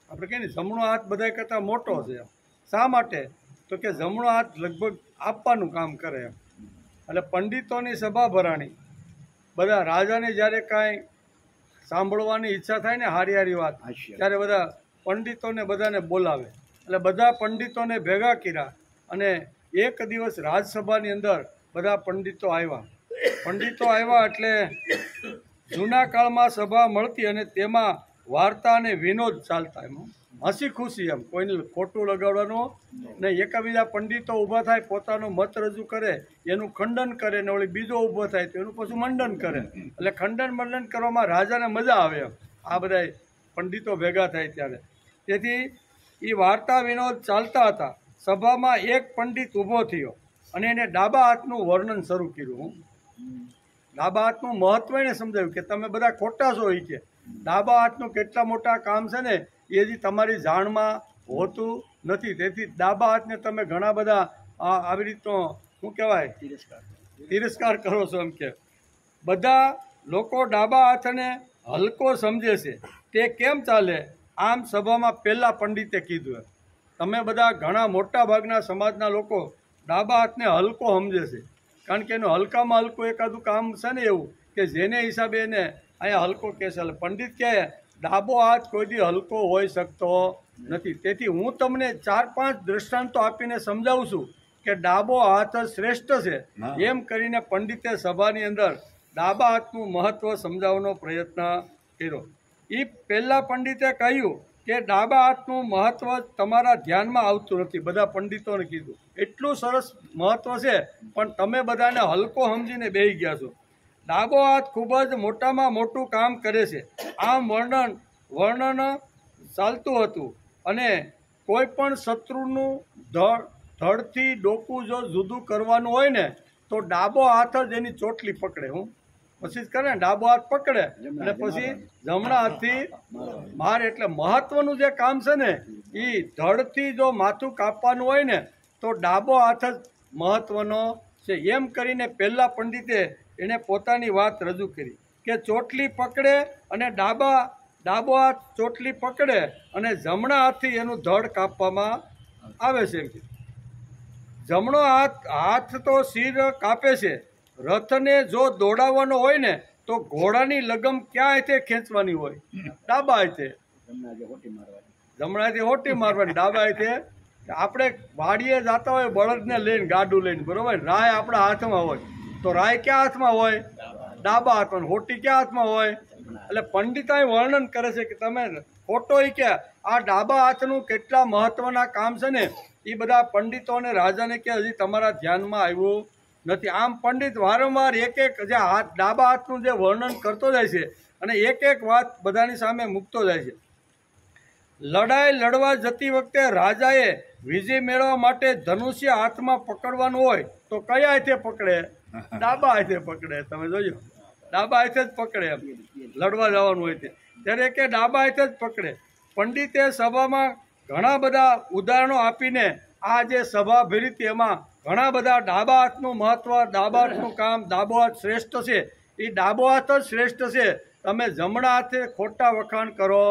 આપણે કહીએ ને જમણો હાથ બધા કરતાં મોટો છે. શા માટે? તો કે જમણો હાથ લગભગ આપવાનું કામ કરે. એમ એટલે પંડિતોની સભા ભરાણી, બધા રાજાને જ્યારે કાંઈ સાંભળવાની ઈચ્છા થાય ને હારી વાત, ત્યારે બધા પંડિતોને બધાને બોલાવે. એટલે બધા પંડિતોને ભેગા કર્યા અને એક દિવસ રાજસભાની અંદર બધા પંડિતો આવ્યા. એટલે જૂના કાળમાં સભા મળતી અને તેમાં વાર્તા અને વિનોદ ચાલતા. એમાં હસી ખુશી, એમ કોઈને ખોટું લગાડવાનું ને. એકાબીજા પંડિતો ઊભા થાય, પોતાનો મત રજૂ કરે, એનું ખંડન કરે ને વળી બીજો ઊભો થાય તો એનું પછી મંડન કરે. એટલે ખંડન મંડન કરવામાં રાજાને મજા આવે. એમ આ બધા પંડિતો ભેગા થાય ત્યારે. તેથી એ વાર્તા વિનોદ ચાલતા હતા. સભામાં એક પંડિત ઊભો થયો અને એને ડાબા હાથનું વર્ણન શરૂ કર્યું. ડાબા હાથનું મહત્વ એને સમજાવ્યું કે તમે બધા ખોટા છો. એ કે ડાબા હાથનું કેટલા મોટા કામ છે ને એ હજી તમારી જાણમાં હોતું નથી. તેથી ડાબા હાથને તમે ઘણા બધા આવી રીતનો શું કહેવાય તિરસ્કાર કરો છો. એમ કે બધા લોકો ડાબા હાથને હલકો સમજે છે. તે કેમ ચાલે? આમ સભામાં પહેલા પંડિતે કીધું. તમે બધા ઘણા મોટા ભાગના સમાજના લોકો ડાબા હાથને હલકો સમજે છે, કારણ કે એનું હલકામાં હલકું એકાદું કામ છે ને એવું કે જેને હિસાબે એને અહીંયા હલકો કહેશે. એટલે પંડિત કહે ડાબો હાથ કોઈ દી હલકો હોઈ શકતો નથી. તેથી હું તમને 4-5 દ્રષ્ટાંતો આપીને સમજાવું છું કે ડાબો હાથ જ શ્રેષ્ઠ છે. એમ કરીને પંડિતે સભાની અંદર ડાબા હાથનું મહત્વ સમજાવવાનો પ્રયત્ન કર્યો. એ પહેલા પંડિતે કહ્યું કે ડાબા હાથનું મહત્વ તમારા ધ્યાનમાં આવતું નથી. બધા પંડિતોને કીધું એટલું સરસ મહત્વ છે, પણ તમે બધાને હલકો સમજીને બેસી ગયા છો. ડાબો હાથ ખૂબ જ મોટામાં મોટું કામ કરે છે. આમ વર્ણન ચાલતું હતું અને કોઈ પણ શત્રુનું ધડથી ડોકું જો જુદું કરવાનું હોય ને તો ડાબો હાથ જ એની ચોટલી પકડે. પછી જ કરે ને, ડાબો હાથ પકડે અને પછી જમણા હાથથી મારે. એટલે મહત્વનું જે કામ છે ને એ ધડથી જો માથું કાપવાનું હોય ને તો ડાબો હાથ જ મહત્વનો છે. એમ કરીને પહેલા પંડિતે એણે પોતાની વાત રજૂ કરી કે ચોટલી પકડે અને ડાબો હાથ ચોટલી પકડે અને જમણા હાથથી એનું ધડ કાપવામાં આવે છે. જમણો હાથ તો શિર કાપે છે. રથને જો દોડાવવાનો હોય ને તો ઘોડાની લગમ ક્યાં હાથે ખેંચવાની હોય? ડાબા હાથે. જમણા હાથે હોટી મારવાની, ડાબા હાથે. આપણે વાડીએ જતા હોય બળદને લઈને, ગાડું લઈને, બરોબર, રાય આપણા હાથમાં હોય તો રાય ક્યાં હાથમાં હોય? ડાબા હાથમાં. હોટી ક્યાં હાથમાં હોય? એટલે પંડિતાએ વર્ણન કરે છે કે તમે ખોટો કે આ ડાબા હાથનું કેટલા મહત્વના કામ છે ને એ બધા પંડિતો અને રાજાને કે હજી તમારા ધ્યાનમાં આવ્યું નથી. આમ પંડિત વારંવાર એક જે ડાબા હાથનું જે વર્ણન કરતો જાય છે અને એક વાત બધાની સામે મૂકતો જાય છે. લડાઈ લડવા જતી વખતે રાજાએ વિજય મેળવવા માટે ધનુષ્ય હાથમાં પકડવાનું હોય તો કયા હાથે પકડે? ડાબા હાથે પકડે. તમે જોજો, ડાબા હાથે જ પકડે. એમ લડવા જવાનું હોય ત્યારે કે ડાબા હાથે જ પકડે. પંડિતે સભામાં ઘણા બધા ઉદાહરણો આપીને આ જે સભા ભરી હતી એમાં ઘણા બધા ડાબા હાથનું મહત્વ, ડાબા હાથનું કામ, ડાબો હાથ શ્રેષ્ઠ છે, એ ડાબો હાથ જ શ્રેષ્ઠ છે. તમે જમણા હાથે ખોટા વખાણ કરો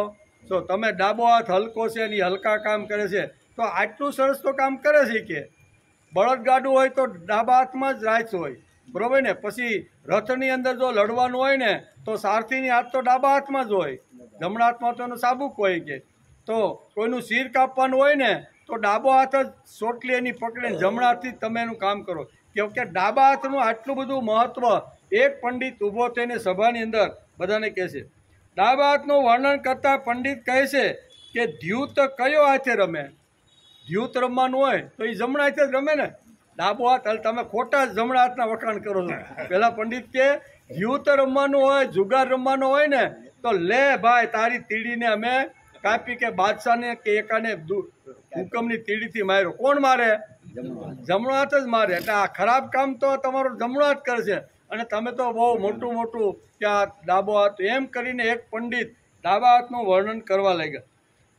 છો. તમે ડાબો હાથ હલકો છે ને હલકા કામ કરે છે, તો આટલું સરસ તો કામ કરે છે કે બળદગાડું હોય તો ડાબા હાથમાં જ રાખ હોય, બરોબર ને? પછી રથની અંદર જો લડવાનું હોય ને તો સારથીની હાથ તો ડાબા હાથમાં જ હોય, જમણા હાથમાં તો એનું સાબુક હોય. કે તો કોઈનું શિર કાપવાનું હોય ને તો ડાબો હાથ જ સોટલી એની પકડીને જમણા હાથથી તમે એનું કામ કરો. કેમ કે ડાબા હાથનું આટલું બધું મહત્વ એક પંડિત ઊભો થઈને સભાની અંદર બધાને કહે છે. ડાબા હાથનું વર્ણન કરતા પંડિત કહે છે કે દ્યુત કયો હાથે રમે? દ્યુત રમવાનું હોય તો એ જમણા હાથે જ રમે ને. ડાબો હાથ, તમે ખોટા જમણા હાથના વખાણ કરો છો. પેલા પંડિત કે દ્યુત રમવાનું હોય, જુગાર રમવાનો હોય ને તો લે ભાઈ, તારી તીડીને અમે કાપી કે બાદશાહને કે એકાને હુકમની તીડીથી માર્યો. કોણ મારે? જમણો હાથ જ મારે. એટલે આ ખરાબ કામ તો તમારો જમણો હાથ કરશે અને તમે તો બહુ મોટું મોટું કે આ ડાબો હાથ, એમ કરીને એક પંડિત ડાબા હાથનું વર્ણન કરવા લાગ્યા.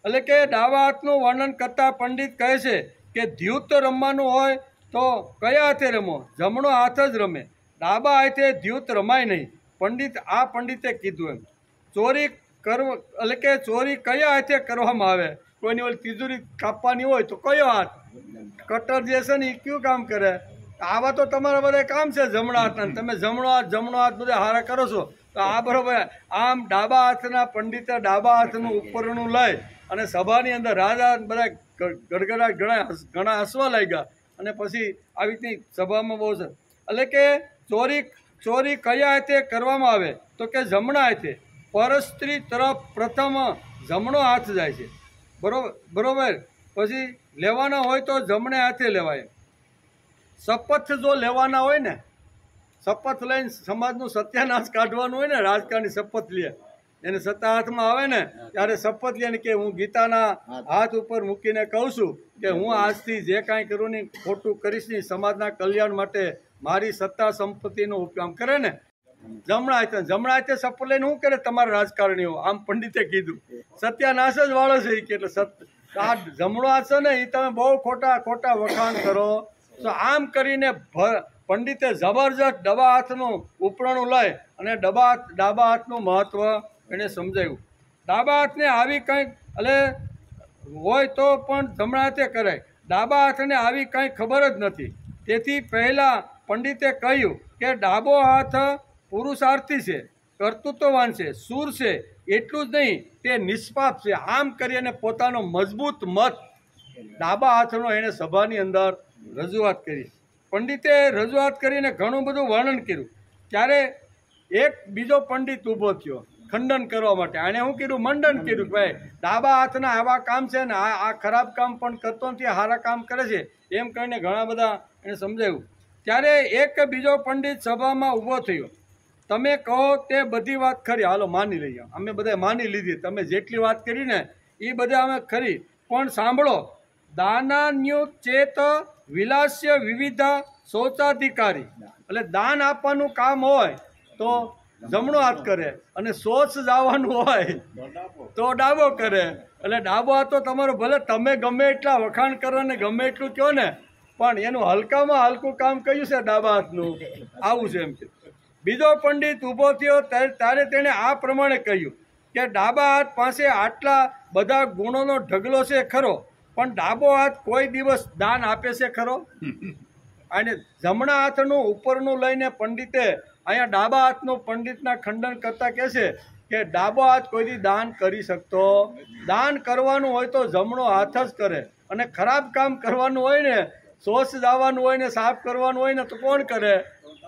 એટલે કે ડાબા હાથનું વર્ણન કરતા પંડિત કહે છે કે દ્યુત રમવાનું હોય તો કયા હાથે રમો? જમણો હાથ જ રમે. ડાબા હાથે દ્યુત રમાય નહીં. પંડિતે કીધું એમ. ચોરી એટલે કે ચોરી કયા હાથે કરવામાં આવે? કોઈની ઓલી તિજોરી કાપવાની હોય તો કયો હાથ? કટર જે છે ને એ કયું કામ કરે? આવા તો તમારા બધા કામ છે જમણા હાથના. તમે જમણો હાથ બધા હારા કરો છો તો આ બરોબર. આમ ડાબા હાથના પંડિતે ડાબા હાથનું ઉપરનું લઈ અને સભાની અંદર રાજા બધા ગડગડા ઘણા હસવા લાગ્યા. અને પછી આવી રીતની સભામાં બહુ છે. એટલે કે ચોરી કયા હાથે કરવામાં આવે તો કે જમણા હાથે. પરસ્ત્રી તરફ પ્રથમ જમણો હાથ જાય છે, બરોબર. પછી લેવાના હોય તો જમણે હાથે લેવાય. શપથ જો લેવાના હોય ને, શપથ લઈને સમાજનું સત્યાનાશ કાઢવાનું હોય ને, રાજકારણી શપથ લે, એને સત્તા હાથમાં આવે ને ત્યારે શપથ લે ને કે હું ગીતાના હાથ ઉપર મૂકીને કહું છું કે હું આજથી જે કાંઈ કરું નહીં, ખોટું કરીશ નહીં, સમાજના કલ્યાણ માટે મારી સત્તા સંપત્તિનો ઉપયોગ કરે ને. જમણા હાથે શપથ લઈને શું કરે તમારા રાજકારણીઓ? આમ પંડિતે કીધું સત્યાનાશ જ વાળો છે. એટલે આ જમણો હાથ છે ને એ તમે બહુ ખોટા વખાણ કરો. તો આમ કરીને પંડિતે જબરજસ્ત ડાબા હાથનું ઉપરણું લઈ અને ડાબા હાથનું મહત્વ એને સમજાવ્યું. ડાબા હાથને આવી કંઈક એટલે હોય તો પણ જમણા હાથે કરાય. ડાબા હાથને આવી કંઈ ખબર જ નથી. તેથી પહેલાં પંડિતે કહ્યું કે ડાબો હાથ પુરુષાર્થી છે, કર્તૃત્વવાન છે, શૂર છે. એટલું જ નહીં, તે નિષ્પાપ છે. આમ કરીને પોતાનો મજબૂત મત ડાબા હાથનો એણે સભાની અંદર રજૂઆત કરી. પંડિતે રજૂઆત કરીને ઘણું બધું વર્ણન કર્યું. ત્યારે એક બીજો પંડિત ઊભો થયો ખંડન કરવા માટે. આને શું કર્યું? મંડન કર્યું કે ભાઈ ડાબા હાથના આવા કામ છે ને આ ખરાબ કામ પણ કરતો નથી, સારા કામ કરે છે, એમ કહીને ઘણા બધા એને સમજાવ્યું. ત્યારે એક બીજો પંડિત સભામાં ઊભો થયો. તમે કહો તે બધી વાત ખરી, હાલો માની લઈએ. અમે બધા માની લીધી, તમે જેટલી વાત કરી ને એ બધા અમે ખરી. પણ સાંભળો, દાનાન્યુચેત વિલાસ્ય વિવિધ શૌચાધિકારી. એટલે દાન આપવાનું કામ હોય તો જમણો હાથ કરે અને શૌચ જવાનું હોય તો ડાબો કરે. એટલે ડાબો હાથ તો તમારો ભલે તમે ગમે એટલા વખાણ કરો ને ગમે એટલું કહો ને, પણ એનું હલકામાં હલકું કામ કયું છે ડાબા હાથનું? આવું છે એમ કે. બીજો પંડિત ઊભો થયો ત્યારે તેણે આ પ્રમાણે કહ્યું કે ડાબા હાથ પાસે આટલા બધા ગુણોનો ઢગલો છે ખરો, પણ ડાબો હાથ કોઈ દિવસ દાન આપે છે ખરો? અને જમણા હાથનું ઉપરનું લઈને પંડિતે અહીંયા ડાબા હાથનું પંડિતના ખંડન કરતા કહે છે કે ડાબો હાથ કોઈથી દાન કરી શકતો. દાન કરવાનું હોય તો જમણો હાથ જ કરે. અને ખરાબ કામ કરવાનું હોય ને, શૌચ જવાનું હોય ને, સાફ કરવાનું હોય ને તો કોણ કરે?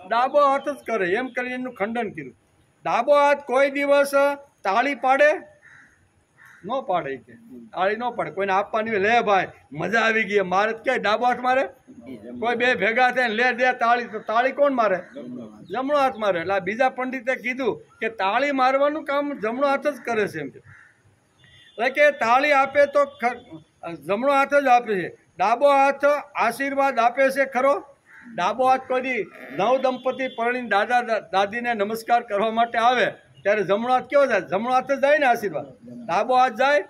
ડાબો હાથ જ કરે. એમ કરીને એનું ખંડન કર્યું. ડાબો હાથ કોઈ દિવસ તાળી પાડે? ન પાડે. કે તાળી ન પાડે. કોઈને આપવાની હોય, લે ભાઈ મજા આવી ગઈ, મારે ક્યાંય ડાબો હાથ મારે? કોઈ બે ભેગા થઈને લે દે તાળી, તો તાળી કોણ મારે? જમણો હાથ મારે. એટલે આ બીજા પંડિતે કીધું કે તાળી મારવાનું કામ જમણો હાથ જ કરે છે એમ. એટલે કે તાળી આપે તો જમણો હાથ જ આપે છે, ડાબો હાથ આશીર્વાદ આપે છે ખરો? ડાબો હાથ કોઈ નવ દંપતી પરણીને દાદા દાદીને નમસ્કાર કરવા માટે આવે ત્યારે જમણો હાથ કેવો જાય? જમણો હાથ જ જાય ને આશીર્વાદ, ડાબો હાથ જાય.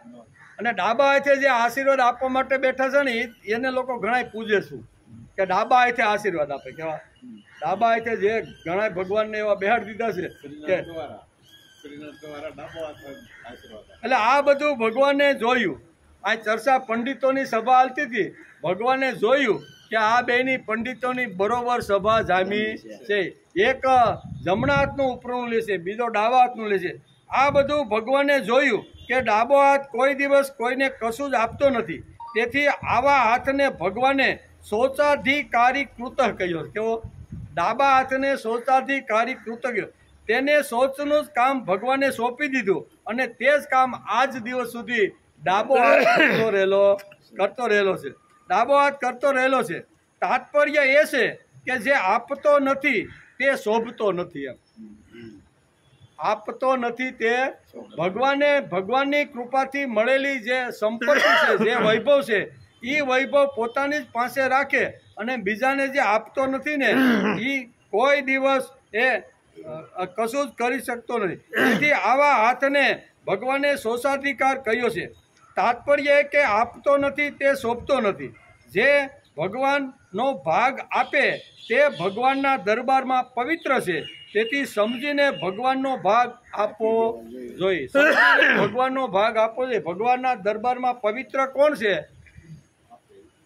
અને ડાબા હાથે જે આશીર્વાદ આપવા માટે બેઠા છે ને એને લોકો ઘણા પૂજે છે કે ડાબા હાથે આશીર્વાદ આપે. કેવા ડાબા હાથે જે ઘણા ભગવાનને એવા બેહાડી દીધા છે કે એટલે આ બધું ભગવાને જોયું. આ ચર્ચા પંડિતોની સભા હાલતી હતી, ભગવાને જોયું કે આ બેની પંડિતોની બરોબર સભા જામી છે. એક જમણા હાથનું ઉપરનું લેશે, બીજો ડાબા હાથનું લેશે. આ બધું ભગવાને જોયું કે ડાબો હાથ કોઈ દિવસ કોઈને કશું જ આપતો નથી. તેથી આવા હાથને ભગવાને શૌચાધિકારી કૃત કહ્યો. કેવો? ડાબા હાથને શૌચાધિકારી કૃત કહ્યો. તેને શૌચનું જ કામ ભગવાને સોંપી દીધું અને તે જ કામ આજ દિવસ સુધી ડાબો હાથ કરતો રહેલો છે. ડાબો હાથ કરતો રહેલો છે. તાત્પર્ય એ છે કે જે આપતો નથી તે શોભતો નથી. એમ આપતો નથી તે ભગવાનની કૃપાથી મળેલી જે સંપત્તિ છે, જે વૈભવ છે, એ વૈભવ પોતાની જ પાસે રાખે અને બીજાને જે આપતો નથી ને એ કોઈ દિવસ એ કશું જ કરી શકતો નથી. તેથી આવા હાથને ભગવાને શૌચાધિકાર કહ્યો છે. તાત્પર્ય એ કે આપતો નથી તે શોભતો નથી. જે ભગવાનનો ભાગ આપે તે ભગવાનના દરબારમાં પવિત્ર છે. તેથી સમજીને ભગવાનનો ભાગ આપવો જોઈએ. ભગવાનનો ભાગ આપવો જોઈએ. ભગવાનના દરબારમાં પવિત્ર કોણ છે?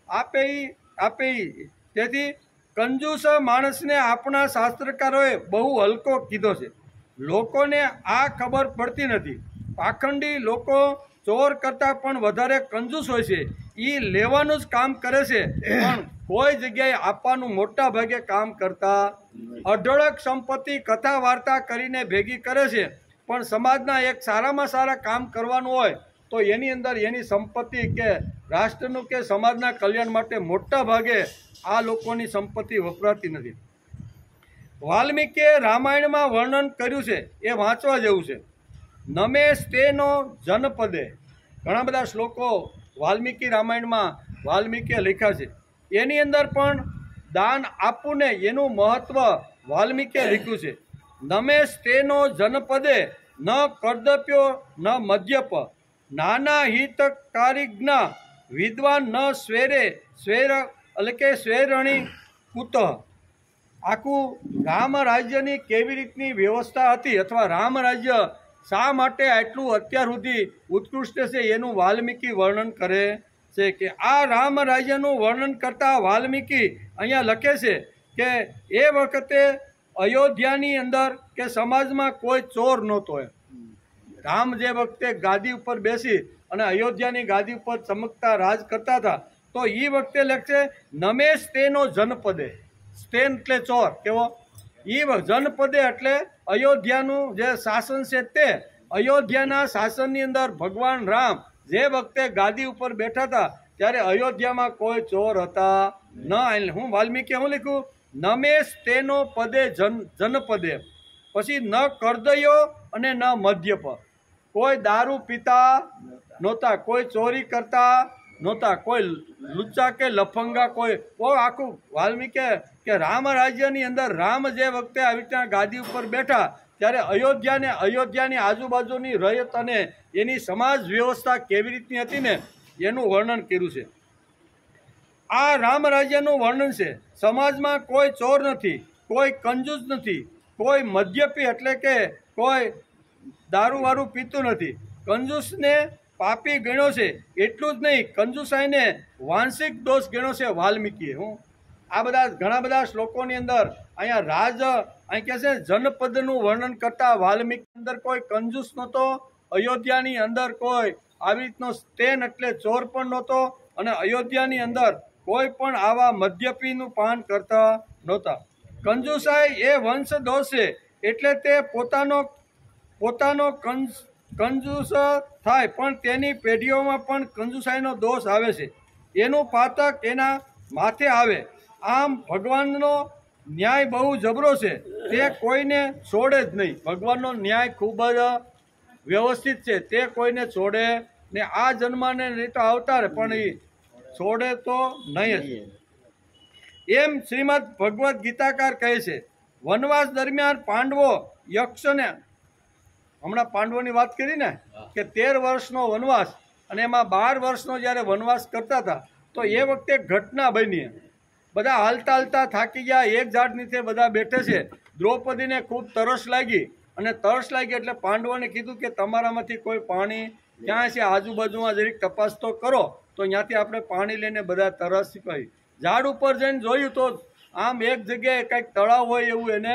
આપે ઈ. તેથી કંજૂસ માણસને આપણા શાસ્ત્રકારોએ બહુ હલકો કીધો છે. લોકોને આ ખબર પડતી નથી. પાખંડી લોકો ચોર કરતાં પણ વધારે કંજૂસ હોય છે. એ લેવાનું જ કામ કરે છે પણ કોઈ જગ્યાએ આપવાનું મોટા ભાગે કામ કરતા. અઢળક સંપત્તિ કથા વાર્તા કરીને ભેગી કરે છે પણ સમાજના એક સારામાં સારા કામ કરવાનું હોય તો એની અંદર એની સંપત્તિ કે રાષ્ટ્રનું કે સમાજના કલ્યાણ માટે મોટા ભાગે આ લોકોની સંપત્તિ વપરાતી નથી. વાલ્મીકીએ રામાયણમાં વર્ણન કર્યું છે એ વાંચવા જેવું છે. નમે સ્તેનો જનપદે. ઘણા બધા શ્લોકો વાલ્મીકી રામાયણમાં વાલ્મીકીએ લખ્યા છે. એની અંદર પણ દાન આપવું ને એનું મહત્વ વાલ્મીકીએ લખ્યું છે. નમે સ્તેનો જનપદે ન કર્દપ્યો ન મદ્યપ નાના હિતકારિજ્ઞા વિદ્વાન ન સ્વેર એટલે કે સ્વેરણી કુતઃ. આખું રામ રાજ્યની કેવી રીતની વ્યવસ્થા હતી અથવા રામ રાજ્ય શા માટે આટલું અત્યાર સુધી ઉત્કૃષ્ટ છે એનું વાલ્મીકી વર્ણન કરે છે. કે આ રામ રાજ્યનું વર્ણન કરતા વાલ્મીકી અહીંયા લખે છે કે એ વખતે અયોધ્યાની અંદર કે સમાજમાં કોઈ ચોર નહોતો. રામ જે વખતે ગાદી ઉપર બેસી અને અયોધ્યાની ગાદી ઉપર ચમકતા રાજ કરતા હતા તો એ વખતે લખશે નમે સ્તેનો જનપદે. સ્તેન એટલે ચોર. કેવો? એ જનપદે એટલે અયોધ્યાનું જે શાસન છે તે અયોધ્યાના શાસનની અંદર ભગવાન રામ જે વખતે ગાદી ઉપર બેઠા હતા ત્યારે અયોધ્યામાં કોઈ ચોર હતા ન. હું વાલ્મીકી હું લખ્યું નમે સ્તેનો પદે જનપદે. પછી ન કર્દયો અને ન મદ્યપ. કોઈ દારૂ પીતા નહોતા, કોઈ ચોરી કરતા નહોતા, કોઈ લુચ્ચા કે લફંગા કોઈ આખું વાલ્મીકી કે રામ રાજ્યની અંદર રામ જે વખતે આવી રીતના ગાદી ઉપર બેઠા ત્યારે અયોધ્યાની આજુબાજુની રયત અને એની સમાજ વ્યવસ્થા કેવી રીતની હતી ને એનું વર્ણન કર્યું છે. આ રામ રાજ્યનું વર્ણન છે. સમાજમાં કોઈ ચોર નથી, કોઈ કંજૂસ નથી, કોઈ મદ્યપી એટલે કે કોઈ દારૂવાળું પીતું નથી. કંજૂસને પાપી ગણ્યો છે. એટલું જ નહીં, કંજુસાઈને વાંશિક દોષ ગણ્યો છે વાલ્મીકીએ. આ બધા ઘણા બધા શ્લોકોની અંદર અહીંયા અહીં કહે છે જનપદનું વર્ણન કરતા વાલ્મીકી અંદર કોઈ કંજૂસ નહોતો. અયોધ્યાની અંદર કોઈ આવી રીતનો સ્તેન એટલે ચોર પણ નહોતો અને અયોધ્યાની અંદર કોઈ પણ આવા મદ્યપીનું પાન કરતા નહોતા. કંજુસાઈ એ વંશ દોષ છે એટલે તે પોતાનો કંજૂસ થાય પણ તેની પેઢીઓમાં પણ કંજુસાઈનો દોષ આવે છે. એનું પાતક એના માથે આવે. આમ ભગવાનનો ન્યાય બહુ જબરો છે, તે કોઈને છોડે જ નહીં. ભગવાનનો ન્યાય ખૂબ જ વ્યવસ્થિત છે, તે કોઈને છોડે ને આ જન્માને નહીં તો આવતા રહે, પણ એ છોડે તો નહીં જ. એમ શ્રીમદ ભગવદ્ ગીતાકાર કહે છે. વનવાસ દરમિયાન પાંડવો યક્ષને, હમણાં પાંડવોની વાત કરી ને કે 13 વર્ષનો વનવાસ, અને એમાં 12 વર્ષનો જ્યારે વનવાસ કરતા હતા તો એ વખતે ઘટના બની. બધા હાલતા હાલતા થાકી ગયા, એક ઝાડ નીચે બધા બેઠે છે. દ્રૌપદીને ખૂબ તરસ લાગી, અને તરસ લાગી એટલે પાંડવોને કીધું કે તમારામાંથી કોઈ પાણી ક્યાં છે, આજુબાજુમાં જરીક તપાસ તો કરો, તો ત્યાંથી આપણે પાણી લઈને બધા તરસ સિપાઈ. ઝાડ ઉપર જઈને જોયું તો આમ એક જગ્યાએ કંઈક તળાવ હોય એવું એને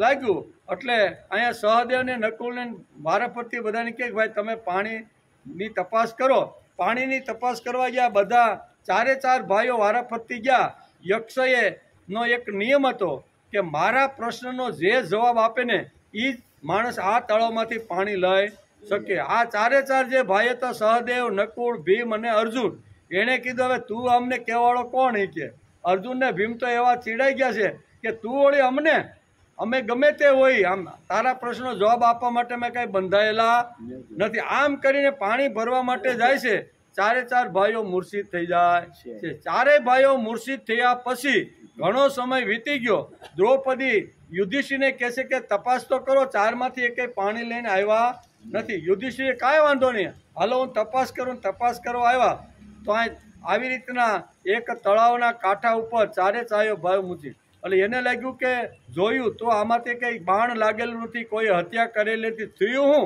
લાગ્યું. એટલે અહીંયા સહદેવ ને નકુલ ને વારા પરથી બધાને કહે ભાઈ તમે પાણીની તપાસ કરો. પાણીની તપાસ કરવા ગયા, બધા 4 ભાઈઓ વારા ફરતી ગયા. યક્ષએ નો એક નિયમ હતો કે મારા પ્રશ્નનો જે જવાબ આપે ને એ જ માણસ આ તળાવમાંથી પાણી લઈ શકે. આ 4 જે ભાઈ હતા, સહદેવ, નકુળ, ભીમ અને અર્જુન, એણે કીધું હવે તું અમને કહેવાળો કોણ? એ કે અર્જુન ને ભીમ તો એવા ચીડાઈ ગયા છે કે તું વળી અમને, અમે ગમે તે હોય, આમ તારા પ્રશ્નો જવાબ આપવા માટે મેં કઈ બંધાયેલા નથી. આમ કરીને પાણી ભરવા માટે જાય છે. 4 ભાઈઓ મૂર્છિત થઈ જાય છે. 4 ભાઈઓ મૂર્છિત થયા પછી ઘણો સમય વીતી ગયો. દ્રૌપદી યુધિષ્ઠિરને કહે છે કે તપાસ તો કરો, 4માંથી એકેય પાણી લઈને આવ્યા નથી. યુધિષ્ઠિરે કાંઈ વાંધો નહીં, હાલો હું તપાસ કરું. તપાસ કરવા આવ્યા તો આવી રીતના એક તળાવના કાંઠા ઉપર 4 ભાઈઓ મૂકી. એટલે એને લાગ્યું કે જોયું તો આમાંથી કંઈ બાણ લાગેલું નથી, કોઈ હત્યા કરેલી નથી, થયું હું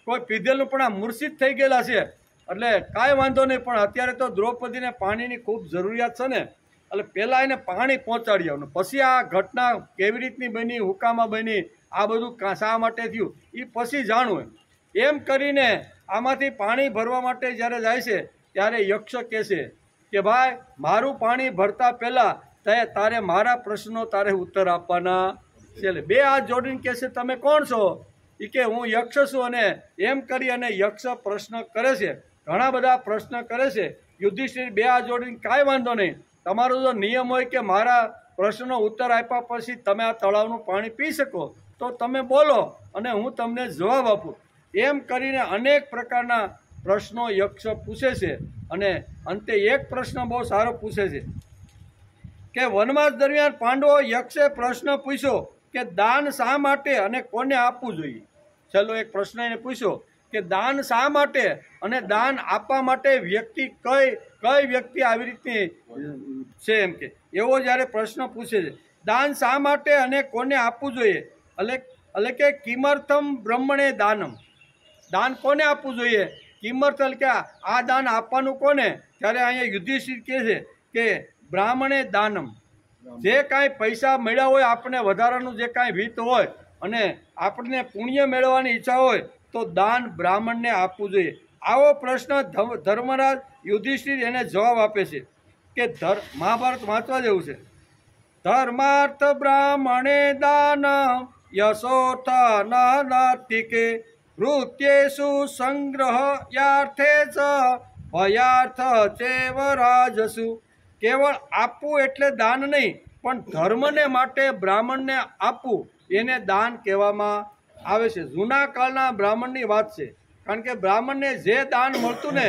કોઈ પીધેલું, પણ આ મૂર્છિત થઈ ગયેલા છે. એટલે કાંઈ વાંધો નહીં, પણ અત્યારે તો દ્રૌપદીને પાણીની ખૂબ જરૂરિયાત છે ને, એટલે પહેલાં એને પાણી પહોંચાડી આવવાનું. પછી આ ઘટના કેવી રીતની બની, હુકામાં બની, આ બધું શા માટે થયું એ પછી જાણવું. એમ કરીને આમાંથી પાણી ભરવા માટે જ્યારે જાય છે ત્યારે યક્ષ કહે છે કે ભાઈ મારું પાણી ભરતા પહેલાં તારે મારા પ્રશ્નો તારે ઉત્તર આપવાના છે. એટલે 2 હાથ જોડીને કહે છે તમે કોણ છો? એ કે હું યક્ષ છું. અને એમ કરી અને યક્ષ પ્રશ્ન કરે છે, ઘણા બધા પ્રશ્ન કરે છે. યુધિષ્ઠિર 2 હાથ જોડીને કાંઈ વાંધો નહીં, તમારો જો નિયમ હોય કે મારા પ્રશ્નનો ઉત્તર આપ્યા પછી તમે આ તળાવનું પાણી પી શકો તો તમે બોલો અને હું તમને જવાબ આપું. એમ કરીને અનેક પ્રકારના પ્રશ્નો યક્ષ પૂછે છે. અને અંતે એક પ્રશ્ન બહુ સારો પૂછે છે કે વનવાસ દરમિયાન પાંડવો યક્ષે પ્રશ્ન પૂછ્યો કે દાન શા માટે અને કોને આપવું જોઈએ. ચલો એક પ્રશ્ન એને પૂછ્યો કે દાન શા માટે અને દાન આપવા માટે વ્યક્તિ કઈ વ્યક્તિ આવી રીતની છે, એમ કે એવો જ્યારે પ્રશ્ન પૂછે છે. દાન શા માટે અને કોને આપવું જોઈએ? એટલે કે કિમર્થમ બ્રહ્મણે દાનમ, દાન કોને આપવું જોઈએ? કિમર્થ એટલે કે આ દાન આપવાનું કોને? ત્યારે અહીંયા યુધિષ્ઠિર કહે છે કે બ્રાહ્મણે દાનમ, જે કાંઈ પૈસા મળ્યા હોય, આપણે વધારાનું જે કાંઈ વિત્ત હોય અને આપણને પુણ્ય મેળવવાની ઈચ્છા હોય તો દાન બ્રાહ્મણને આપવું જોઈએ. આવો પ્રશ્ન ધર્મરાજ યુધિષ્ઠિર એને જવાબ આપે છે કે મહાભારત વાંચવા જેવું છે. ધર્માર્થ બ્રાહ્મણે દાન યશોર્થ નાતિકે વૃત્યેષુ સંગ્રહયાર્થે ચ ભયાર્થ ચેવ રાજસુ. કેવળ આપવું એટલે દાન નહીં, પણ ધર્મને માટે બ્રાહ્મણને આપવું એને દાન કહેવામાં આવે છે. જૂના કાળના બ્રાહ્મણની વાત છે, કારણ કે બ્રાહ્મણને જે દાન મળતું ને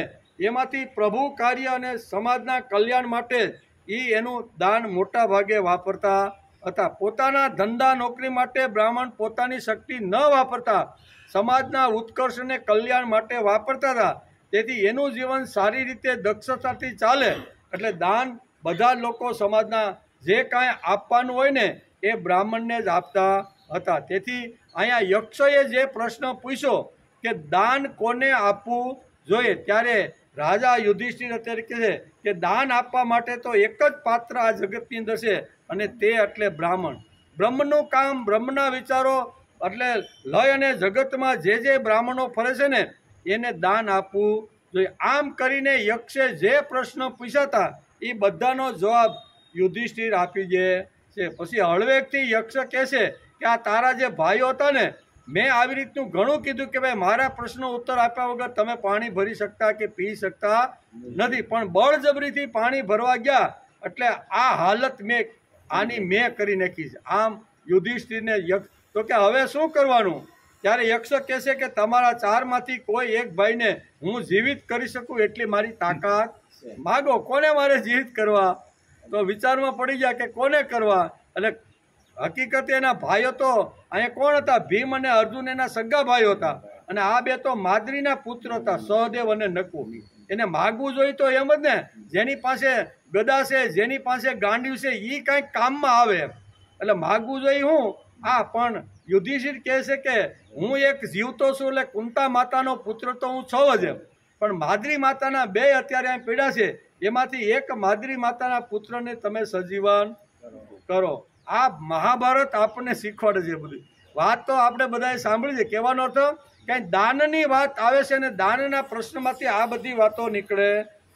એમાંથી પ્રભુ કાર્ય અને સમાજના કલ્યાણ માટે એનું દાન મોટા ભાગે વાપરતા હતા. પોતાના ધંધા નોકરી માટે બ્રાહ્મણ પોતાની શક્તિ ન વાપરતા સમાજના ઉત્કર્ષ અને કલ્યાણ માટે વાપરતા હતા. તેથી એનું જીવન સારી રીતે દક્ષતાથી ચાલે એટલે દાન બધા લોકો સમાજના જે કાંઈ આપવાનું હોય ને એ બ્રાહ્મણને જ આપતા હતા. તેથી અહીંયા યક્ષએ જે પ્રશ્ન પૂછ્યો કે દાન કોને આપવું જોઈએ, ત્યારે રાજા યુધિષ્ઠિર અત્યારે કહે છે કે દાન આપવા માટે તો એક જ પાત્ર આ જગતની અંદર છે અને તે એટલે બ્રાહ્મણ. બ્રહ્મનું કામ, બ્રહ્મના વિચારો એટલે લય અને જગતમાં જે બ્રાહ્મણો ફરે છે ને એને દાન આપવું જોઈએ. આમ કરીને યક્ષે જે પ્રશ્ન પૂછ્યા હતા એ બધાનો જવાબ યુધિષ્ઠિર આપી દે છે. પછી હળવેકથી યક્ષ કહે છે કે આ તારા જે ભાઈઓ હતા ને, મેં આવી રીતનું ઘણું કીધું કે ભાઈ મારા પ્રશ્નો ઉત્તર આપ્યા વગર તમે પાણી ભરી શકતા કે પી શકતા નથી, પણ બળજબરીથી પાણી ભરવા ગયા એટલે આ હાલત આની મેં કરી નાખી છે. આમ યુધિષ્ઠિરને યક્ષ તો કે હવે શું કરવાનું? ત્યારે યક્ષ કહેશે કે તમારા ચારમાંથી કોઈ એક ભાઈને હું જીવિત કરી શકું એટલી મારી તાકાત માગો. કોને મારે જીવિત કરવા? તો વિચારમાં પડી જાય કે કોને કરવા. એટલે હકીકતે એના ભાઈઓ તો અહીંયા કોણ હતા? ભીમ અને અર્જુન એના સગા ભાઈઓ હતા, અને આ બે તો માદ્રીના પુત્ર હતા, સહદેવ અને નકુલ. એને માગવું જોઈએ તો એમ જ ને, જેની પાસે ગદા છે, જેની પાસે ગાંડિયું છે, એ કાંઈક કામમાં આવે. એટલે માગવું જોઈએ હું આ. પણ યુધિષ્ઠિર કહે છે કે હું એક જીવતો છું, એટલે કુંતા માતાનો પુત્ર તો હું છું જ, પણ માદ્રી માતાના બે અત્યારે અહીં પીડા છે, એમાંથી એક માદ્રી માતાના પુત્રને તમે સજીવન કરો. આ મહાભારત આપણને શીખવાડે છે. બધી વાત તો આપણે બધાએ સાંભળી છે. કહેવાનો અર્થ કંઈ દાનની વાત આવે છે, અને દાનના પ્રશ્નમાંથી આ બધી વાતો નીકળે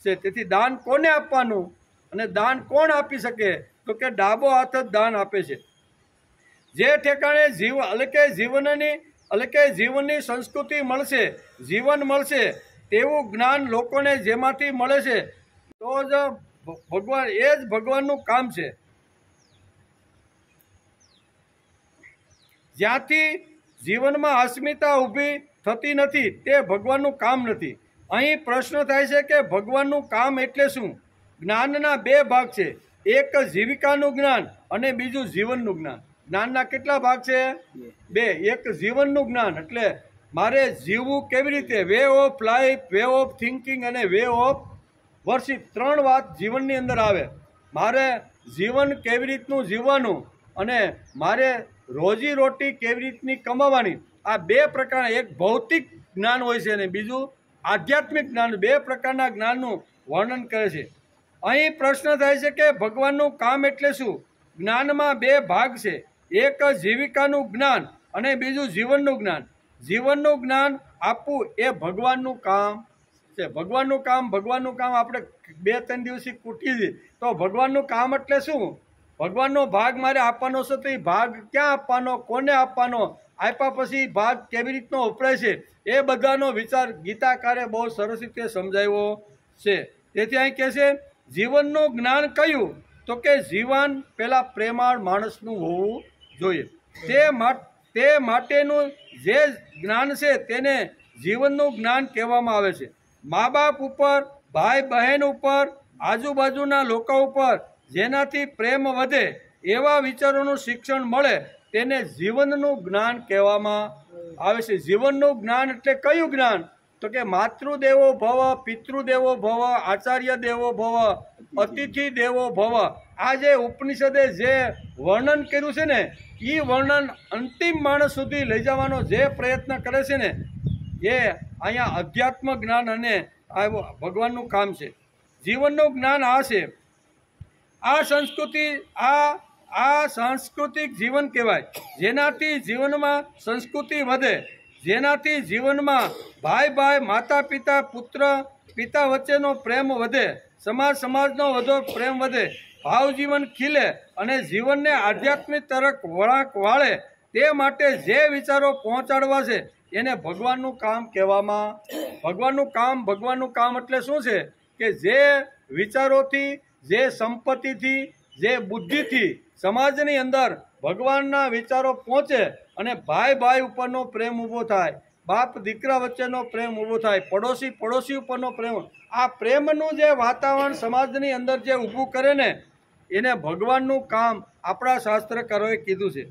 છે. તેથી દાન કોને આપવાનું અને દાન કોણ આપી શકે? તો કે ડાબો હાથ જ દાન આપે છે. જે ઠેકાણે જીવનની સંસ્કૃતિ મળશે, જીવન મળશે, તેવું જ્ઞાન લોકોને જેમાંથી મળે છે, તો જ ભગવાન, એ જ ભગવાનનું કામ છે. જ્યાંથી જીવનમાં અસ્મિતા ઊભી થતી નથી તે ભગવાનનું કામ નથી. અહીં પ્રશ્ન થાય છે કે ભગવાનનું કામ એટલે શું? જ્ઞાનના બે ભાગ છે, એક જીવિકાનું જ્ઞાન અને બીજું જીવનનું જ્ઞાન. જ્ઞાનના કેટલા ભાગ છે? બે. એક જીવનનું જ્ઞાન, એટલે મારે જીવવું કેવી રીતે, way of life, way of thinking અને વે ઓફ વર્શિપ. ત્રણ વાત જીવનની અંદર આવે. મારે જીવન કેવી રીતનું જીવવાનું અને મારે રોજી રોટી કેવી રીતની કમાવાની. આ બે પ્રકારના, એક ભૌતિક જ્ઞાન હોય છે અને બીજું આધ્યાત્મિક જ્ઞાન. બે પ્રકારના જ્ઞાનનું વર્ણન કરે છે. અહીં પ્રશ્ન થાય છે કે ભગવાનનું કામ એટલે શું? જ્ઞાનમાં બે ભાગ છે, એક જીવિકાનું જ્ઞાન અને બીજું જીવનનું જ્ઞાન. જીવનનું જ્ઞાન આપવું એ ભગવાનનું કામ છે. ભગવાનનું કામ આપણે 2-3 દિવસથી કૂટીએ તો ભગવાનનું કામ એટલે શું? ભગવાનનો ભાગ મારે આપવાનો છે, તો એ ભાગ ક્યાં આપવાનો, કોને આપવાનો, આપ્યા પછી ભાગ કેવી રીતનો વપરાય છે, એ બધાનો વિચાર ગીતાકારે બહુ સરસ રીતે સમજાવ્યો છે. તેથી અહીં કહે છે જીવનનું જ્ઞાન કયું? તો કે જીવન પહેલા પ્રેમાળ માણસનું હોવું જોઈએ. તે માટેનું જે જ્ઞાન છે તેને જીવનનું જ્ઞાન કહેવામાં આવે છે. મા બાપ ઉપર, ભાઈ બહેન ઉપર, આજુબાજુના લોકો ઉપર જેનાથી પ્રેમ વધે, એવા વિચારોનું શિક્ષણ મળે, તેને જીવનનું જ્ઞાન કહેવામાં આવે છે. જીવનનું જ્ઞાન એટલે કયું જ્ઞાન? તો કે માતૃદેવો ભવ, પિતૃદેવો ભવ, આચાર્ય દેવો ભવ, અતિથિ દેવો ભવ. આ જે ઉપનિષદે જે વર્ણન કર્યું છે ને, એ વર્ણન અંતિમ માણસ સુધી લઈ જવાનો જે પ્રયત્ન કરે છે ને, એ અહીંયા અધ્યાત્મ જ્ઞાન અને ભગવાનનું કામ છે. જીવનનું જ્ઞાન આ છે. આ સાંસ્કૃતિક જીવન કહેવાય, જેનાથી જીવનમાં સંસ્કૃતિ વધે, જેનાથી જીવનમાં ભાઈ, માતા પિતા, પુત્ર પિતા વચ્ચેનો પ્રેમ વધે, સમાજનો વધુ પ્રેમ વધે, ભાવ જીવન ખીલે અને જીવનને આધ્યાત્મિક તરફ વળાંક વાળે. તે માટે જે વિચારો પહોંચાડવા છે એને ભગવાનનું કામ કહેવામાં. ભગવાનનું કામ એટલે શું છે? કે જે વિચારોથી, જે સંપત્તિથી, જે બુદ્ધિથી સમાજની અંદર ભગવાનના વિચારો પહોંચે અને ભાઈ ઉપરનો પ્રેમ ઊભો થાય, બાપ દીકરા વચ્ચેનો પ્રેમ ઊભો થાય, પડોશી ઉપરનો પ્રેમ. આ પ્રેમનું જે વાતાવરણ સમાજની અંદર જે ઊભું કરે ને, એને ભગવાનનું કામ આપણા શાસ્ત્રકારોએ કીધું છે.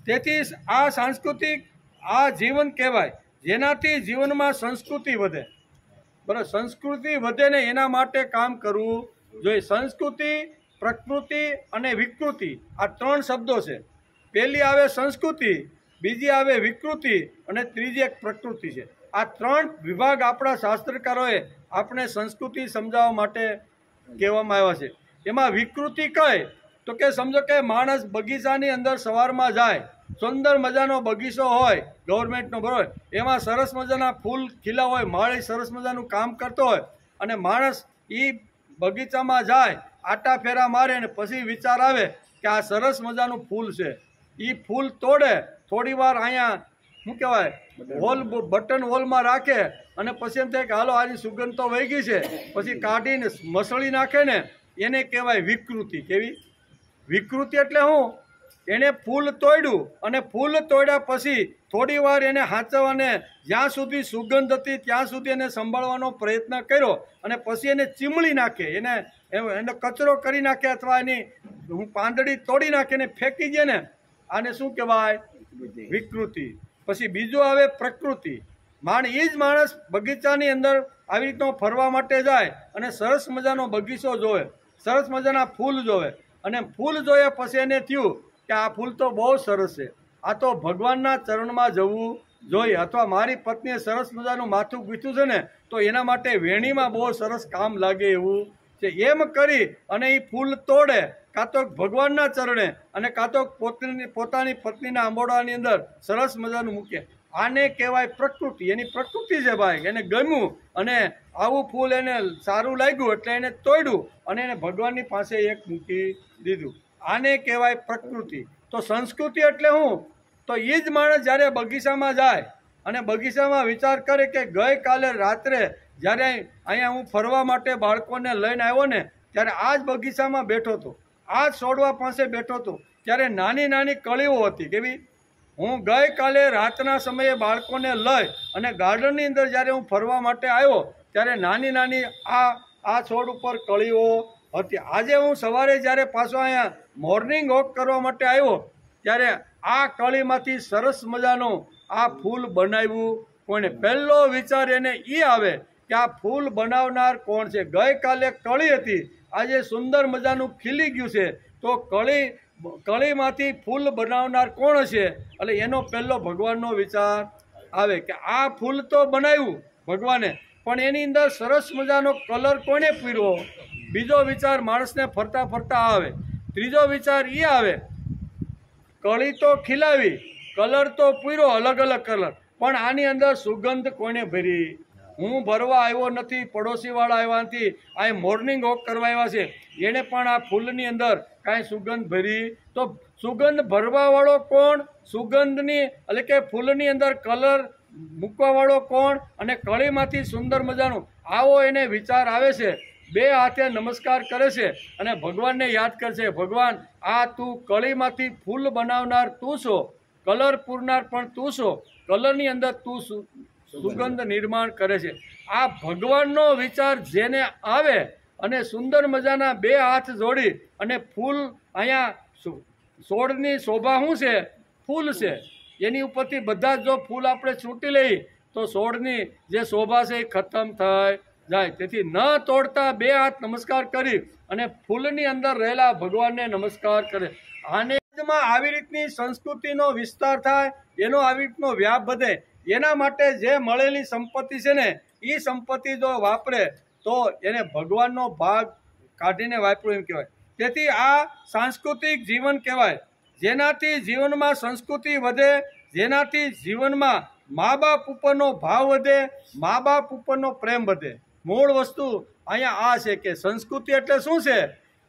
તેથી આ સાંસ્કૃતિક આ જીવન કહેવાય, જેનાથી જીવનમાં સંસ્કૃતિ વધે. બરાબર, સંસ્કૃતિ વધે ને એના માટે કામ કરવું જોઈએ. સંસ્કૃતિ, પ્રકૃતિ અને વિકૃતિ, આ 3 શબ્દો છે. પહેલી આવે સંસ્કૃતિ, બીજી આવે વિકૃતિ અને ત્રીજી એક પ્રકૃતિ છે. આ 3 વિભાગ આપણા શાસ્ત્રકારોએ આપણે સંસ્કૃતિ સમજાવવા માટે કહેવામાં આવ્યા છે. એમાં વિકૃતિ કઈ? તો કે સમજો કે માણસ બગીચાની અંદર સવારમાં જાય, સુંદર મજાનો બગીચો હોય ગવર્મેન્ટનો, બરોબર, એમાં સરસ મજાના ફૂલ ખીલા હોય, માળી સરસ મજાનું કામ કરતો હોય, અને માણસ એ બગીચામાં જાય, આટા ફેરા મારે ને પછી વિચાર આવે કે આ સરસ મજાનું ફૂલ છે, એ ફૂલ તોડે, થોડી વાર અહીંયા શું કહેવાય બટન હોલમાં રાખે, અને પછી એમ થાય કે હાલો આની સુગંધ તો વહી ગઈ છે, પછી કાઢીને મસળી નાખે ને, એને કહેવાય વિકૃતિ. કેવી વિકૃતિ? એટલે હું એને ફૂલ તોડ્યું અને ફૂલ તોડ્યા પછી થોડી વાર એને હાંચવાને જ્યાં સુધી સુગંધ હતી ત્યાં સુધી એને સંભાળવાનો પ્રયત્ન કર્યો અને પછી એને ચીમળી નાખે, એનો કચરો કરી નાખે અથવા એની પાંદડી તોડી નાખે ને ફેંકી દે ને, આને શું કહેવાય? વિકૃતિ. પછી બીજો આવે પ્રકૃતિ. એ જ માણસ બગીચાની અંદર આવી રીતનો ફરવા માટે જાય અને સરસ મજાનો બગીચો જોવે, સરસ મજાના ફૂલ જોવે અને ફૂલ જોયા પછી એને થયું કે આ ફૂલ તો બહુ સરસ છે, આ તો ભગવાનના ચરણમાં જવું જોઈએ, અથવા મારી પત્નીએ સરસ મજાનું માથું ગૂંથ્યું છે ને તો એના માટે વેણીમાં બહુ સરસ કામ લાગે એવું છે, એમ કરી અને એ ફૂલ તોડે, કાં તો ભગવાનના ચરણે અને કાં તો પોતાની પત્નીના આંબોડાની અંદર સરસ મજાનું મૂકે. આને કહેવાય પ્રકૃતિ. એની પ્રકૃતિ છે ભાઈ, એને ગમ્યું અને આવું ફૂલ એને સારું લાગ્યું એટલે એને તોડ્યું અને એને ભગવાનની પાસે એક મૂકી દીધું. આને કહેવાય પ્રકૃતિ. તો સંસ્કૃતિ એટલે શું? તો એ જ માણસ જ્યારે બગીચામાં જાય અને બગીચામાં વિચાર કરે કે ગઈકાલે રાત્રે જ્યારે અહીંયા હું ફરવા માટે બાળકોને લઈને આવ્યો ને ત્યારે આ જ બગીચામાં બેઠો હતો, આ જ છોડવા પાસે બેઠો હતો, ત્યારે નાની નાની કળીઓ હતી. કેવી? હું ગઈકાલે રાતના સમયે બાળકોને લઈ અને ગાર્ડનની અંદર જ્યારે હું ફરવા માટે આવ્યો ત્યારે નાની નાની આ છોડ ઉપર કળીઓ હતી. આજે હું સવારે જ્યારે પાછો અહીંયા મોર્નિંગ વોક કરવા માટે આવ્યો ત્યારે આ કળીમાંથી સરસ મજાનું આ ફૂલ બનાવ્યું કોણે? પહેલો વિચાર એને એ આવે કે આ ફૂલ બનાવનાર કોણ છે? ગઈકાલે કળી હતી, આજે સુંદર મજાનું ખીલી ગયું છે, તો કળીમાંથી ફૂલ બનાવનાર કોણ હશે? એટલે એનો પહેલો ભગવાનનો વિચાર આવે કે આ ફૂલ તો બનાવ્યું ભગવાને, પણ એની અંદર સરસ મજાનો કલર કોને પૂર્યો? બીજો વિચાર માણસને ફરતા ફરતા આવે. ત્રીજો વિચાર એ આવે, કળી તો ખીલાવી, કલર તો પૂર્યો, અલગ અલગ કલર, પણ આની અંદર સુગંધ કોને ભરી? હું ભરવા આવ્યો નથી, પડોશીવાળા આવ્યા નથી, આ મોર્નિંગ વોક કરવા આવ્યા છે, એણે પણ આ ફૂલની અંદર કાંઈ સુગંધ ભરી? તો સુગંધ ભરવાવાળો કોણ? સુગંધની એટલે કે ફૂલની અંદર કલર મૂકવાવાળો કોણ? અને કળીમાંથી સુંદર મજાનું આવો એને વિચાર આવે છે. બે હાથે નમસ્કાર કરે છે અને ભગવાનને યાદ કરશે, ભગવાન આ તું કળીમાંથી ફૂલ બનાવનાર તું છો, કલર પૂરનાર પણ તું છો, કલરની અંદર તું સુગંધ નિર્માણ કરે છે. આ ભગવાનનો વિચાર જેને આવે અને સુંદર મજાના બે હાથ જોડી અને ફૂલ, અહીંયા છોડની શોભા શું છે? ફૂલ છે. એની ઉપરથી બધા જો ફૂલ આપણે છૂટી લઈએ તો છોડની જે શોભા છે એ ખતમ થઈ જાય. તેથી ન તોડતા બે હાથ નમસ્કાર કરી અને ફૂલની અંદર રહેલા ભગવાનને નમસ્કાર કરે. આને આવી રીતની સંસ્કૃતિનો વિસ્તાર થાય, એનો આવી રીતનો વ્યાપ વધે, એના માટે જે મળેલી સંપત્તિ છે ને એ સંપત્તિ જો વાપરે તો એને ભગવાનનો ભાગ કાઢીને વાપરવું એમ કહેવાય. તેથી આ સાંસ્કૃતિક જીવન કહેવાય, જેનાથી જીવનમાં સંસ્કૃતિ વધે, જેનાથી જીવનમાં મા બાપ ઉપરનો ભાવ વધે, મા બાપ ઉપરનો પ્રેમ વધે. મૂળ વસ્તુ અહીંયા આ છે કે સંસ્કૃતિ એટલે શું છે?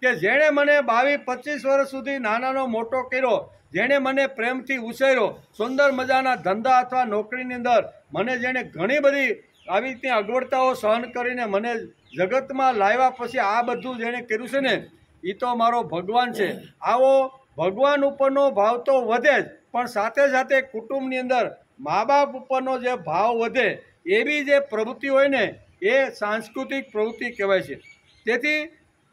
કે જેણે મને 22-25 વર્ષ સુધી નાનાનો મોટો કર્યો, જેણે મને પ્રેમથી ઉછેર્યો, સુંદર મજાના ધંધા અથવા નોકરીની અંદર મને જેણે ઘણી બધી આવી રીતે અગવડતાઓ સહન કરીને મને જગતમાં લાવ્યા, પછી આ બધું જેણે કર્યું છે ને એ તો મારો ભગવાન છે. આવો ભગવાન ઉપરનો ભાવ તો વધે જ, પણ સાથે સાથે કુટુંબની અંદર મા બાપ ઉપરનો જે ભાવ વધે એવી જે પ્રવૃત્તિ હોય ને એ સાંસ્કૃતિક પ્રવૃત્તિ કહેવાય છે. તેથી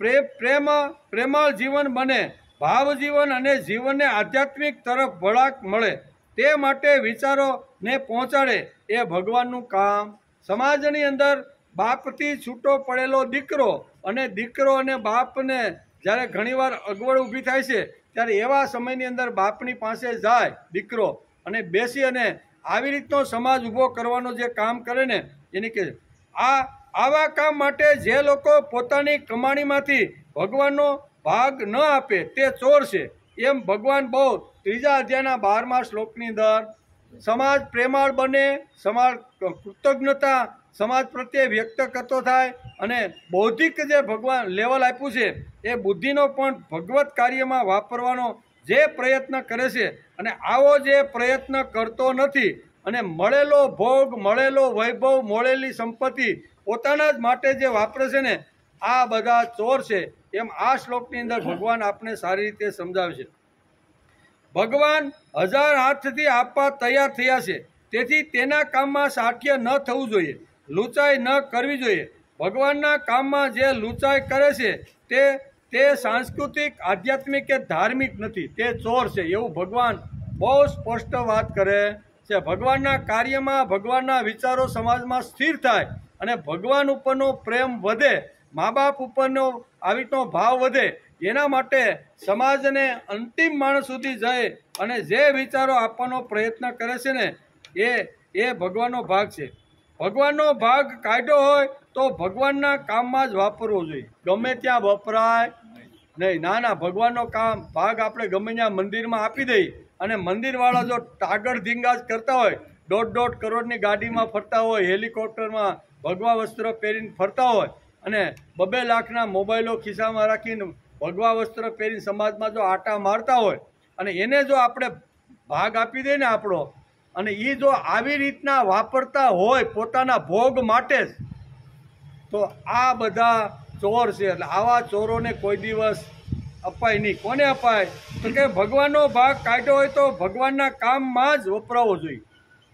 પ્રેમાળ જીવન બને, ભાવ જીવન અને જીવનને આધ્યાત્મિક તરફ વળાંક મળે તે માટે વિચારોને પહોંચાડે એ ભગવાનનું કામ. સમાજની અંદર બાપથી છૂટો પડેલો દીકરો અને બાપને જ્યારે ઘણીવાર અગવડ ઊભી થાય છે ત્યારે એવા સમયની અંદર બાપની પાસે જાય દીકરો અને બેસી અને આવી રીતનો સમાજ ઊભો કરવાનો જે કામ કરે ને એને કહે છે. આવા કામ માટે જે લોકો પોતાની કમાણીમાંથી ભગવાનનો ભાગ ન આપે તે ચોર છે, એમ ભગવાન બહુ 3 અધ્યાયના 12મા શ્લોકની અંદર. સમાજ પ્રેમાળ બને, સમાજ કૃતજ્ઞતા સમાજ પ્રત્યે વ્યક્ત કરતો થાય અને બૌદ્ધિક જે ભગવાન લેવલ આપ્યું છે એ બુદ્ધિનો પણ ભગવત કાર્યમાં વાપરવાનો જે પ્રયત્ન કરે છે અને આવો જે પ્રયત્ન કરતો નથી અને મળેલો ભોગ, મળેલો વૈભવ, મળેલી સંપત્તિ પોતાના જ માટે જે વાપરે છે ને આ બધા ચોર છે, એમ આ શ્લોકની અંદર ભગવાન આપણે સારી રીતે સમજાવે છે. ભગવાન 1000 હાથથી આપવા તૈયાર થયા છે, તેથી તેના કામમાં સાઠ્ય ન થવું જોઈએ, લૂંચાઈ ન કરવી જોઈએ. ભગવાનના કામમાં જે લૂંચાઈ કરે છે તે સાંસ્કૃતિક, આધ્યાત્મિક કે ધાર્મિક નથી, તે ચોર છે, એવું ભગવાન બહુ સ્પષ્ટ વાત કરે છે. ભગવાનના કાર્યમાં ભગવાનના વિચારો સમાજમાં સ્થિર થાય અને ભગવાન ઉપરનો પ્રેમ વધે, મા બાપ ઉપરનો આવી રીતનો ભાવ વધે, એના માટે સમાજને અંતિમ માણસ સુધી જાય અને જે વિચારો આપવાનો પ્રયત્ન કરે છે ને એ ભગવાનનો ભાગ છે. ભગવાનનો ભાગ કાઢ્યો હોય તો ભગવાનના કામમાં જ વાપરવો જોઈએ, ગમે ત્યાં વપરાય નહીં. ના, ભગવાનનો ભાગ આપણે ગમે ત્યાં મંદિરમાં આપી દઈએ અને મંદિરવાળા જો ટાગર ધીંગાજ કરતા હોય, 1.5 કરોડની ગાડીમાં ફરતા હોય, હેલિકોપ્ટરમાં ભગવા વસ્ત્ર પહેરીને ફરતા હોય અને 2 લાખના મોબાઈલો ખિસ્સામાં રાખીને ભગવા વસ્ત્ર પહેરીને સમાજમાં જો આટા મારતા હોય અને એને જો આપણે ભાગ આપી દઈએ ને આપણો, અને એ જો આવી રીતના વાપરતા હોય પોતાના ભોગ માટે જ, તો આ બધા ચોર છે. એટલે આવા ચોરોને કોઈ દિવસ અપાય નહીં. કોને અપાય? તો કે ભગવાનનો ભાગ કાઢ્યો હોય તો ભગવાનના કામમાં જ વપરાવો જોઈએ.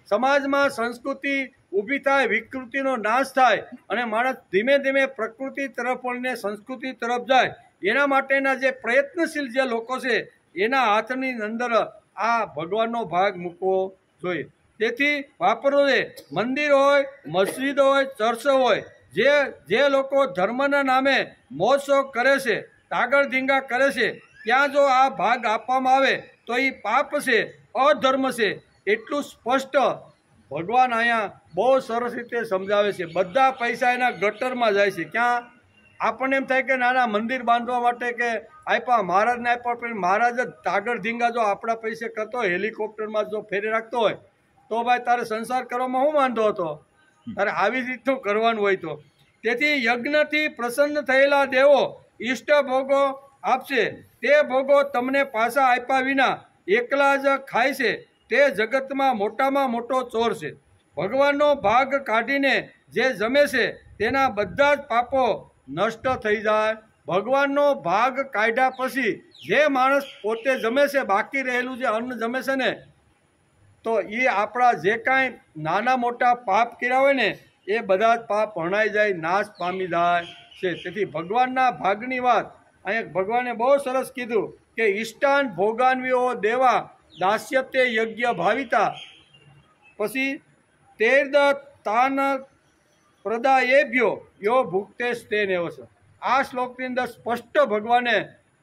સમાજમાં સંસ્કૃતિ ઊભી થાય, વિકૃતિનો નાશ થાય અને માણસ ધીમે ધીમે પ્રકૃતિ તરફ વળીને સંસ્કૃતિ તરફ જાય, એના માટેના જે પ્રયત્નશીલ જે લોકો છે એના હાથની અંદર આ ભગવાનનો ભાગ મૂકવો જોઈએ. તેથી વાપરવો જોઈએ. મંદિર હોય, મસ્જિદ હોય, ચર્ચ હોય, જે લોકો ધર્મના નામે મોજ શોખ કરે છે, ટાગર ધીંગા કરે છે, ત્યાં જો આ ભાગ આપવામાં આવે તો એ પાપ છે, અધર્મ છે. એટલું સ્પષ્ટ ભગવાન અહીંયા બહુ સરસ રીતે સમજાવે છે. બધા પૈસા એના ગટરમાં જાય છે. ક્યાં? આપણને એમ થાય કે નાના મંદિર બાંધવા માટે કે આપ્યા, મહારાજને આપ્યા, પણ મહારાજ જ ટાગર ધીંગા જો આપણા પૈસે કરતો હોય, હેલિકોપ્ટરમાં જો ફેરી રાખતો હોય, તો ભાઈ તારે સંસાર કરવામાં શું વાંધો હતો? તારે આવી રીતનું કરવાનું હોય તો. તેથી યજ્ઞથી પ્રસન્ન થયેલા દેવો ઈષ્ટ ભોગો આપશે, તે ભોગો તમને પાછા આપ્યા વિના એકલા જ ખાય છે, તે જગતમાં મોટામાં મોટો ચોર છે. ભગવાનનો ભાગ કાઢીને જે જમે છે તેના બધા જ પાપો નષ્ટ થઈ જાય. ભગવાનનો ભાગ કાઢ્યા પછી જે માણસ પોતે જમે છે, બાકી રહેલું જે અન્ન જમે છે ને, તો એ આપણા જે કાંઈ નાના મોટા પાપ કર્યા હોય ને એ બધા જ પાપ ભણાઈ જાય, નાશ પામી જાય છે. તેથી ભગવાનના ભાગની વાત અહીંયા ભગવાને બહુ સરસ કીધું કે ઈષ્ટાન ભોગાન્વિઓ દેવા દાસ્યતે યજ્ઞ ભાવિતા, પછી તેર્દ તાન પ્રદાયેભ્યો યો ભુક્તેશ તે નેવસ. આ શ્લોકની અંદર સ્પષ્ટ ભગવાને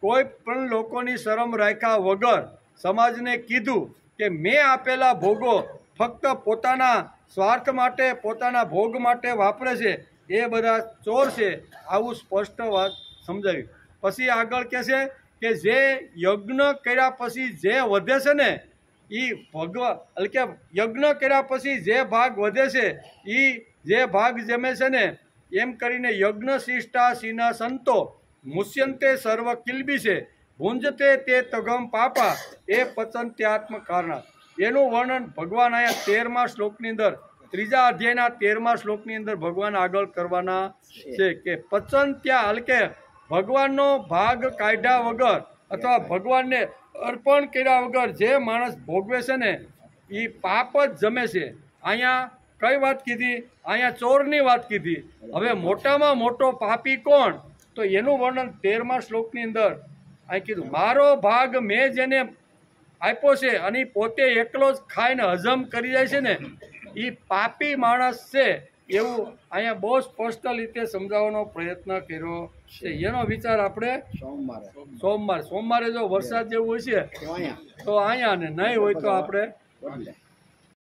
કોઈ પણ લોકોની શરમ રાખ્યા વગર સમાજને કીધું કે મેં આપેલા ભોગો ફક્ત પોતાના સ્વાર્થ માટે, પોતાના ભોગ માટે વાપરે છે, એ બધા ચોર છે. આવું સ્પષ્ટ વાત સમજાવ્યું. પછી આગળ કહે છે કે જે યજ્ઞ કર્યા પછી જે વધે છે ને એ એટલે કે યજ્ઞ કર્યા પછી જે ભાગ વધે છે એ જે ભાગ જમે છે ને, એમ કરીને યજ્ઞ શિષ્ટા સિના સંતો મુષ્યંતે સર્વ કિલ્બી છે, ભુંજતે તે તગમ પાપા એ પચંત્યાત્મ કારણા. એનું વર્ણન ભગવાન અહીંયા 13મા શ્લોકની અંદર, 3જા અધ્યાયના 13મા શ્લોકની અંદર ભગવાન આગળ કરવાના છે કે પચંત્યા એટલે કે ભગવાનનો ભાગ કાઢ્યા વગર અથવા ભગવાનને અર્પણ કર્યા વગર જે માણસ ભોગવે છે ને એ પાપ જ જમે છે. અહીંયા કઈ વાત કીધી? અહીંયા ચોરની વાત કીધી. હવે મોટામાં મોટો પાપી કોણ? તો એનું વર્ણન 13મા શ્લોકની અંદર અહીં કીધું. મારો ભાગ મેં જેને આપ્યો છે અને પોતે એકલો જ ખાઈને હજમ કરી જાય છે ને એ પાપી માણસ છે, એવું અહીંયા બહુ સ્પષ્ટ રીતે સમજાવવાનો પ્રયત્ન કર્યો છે. એનો વિચાર આપણે સોમવારે જો વરસાદ જેવું હોય છે તો અહીંયા, ને નહીં હોય તો આપણે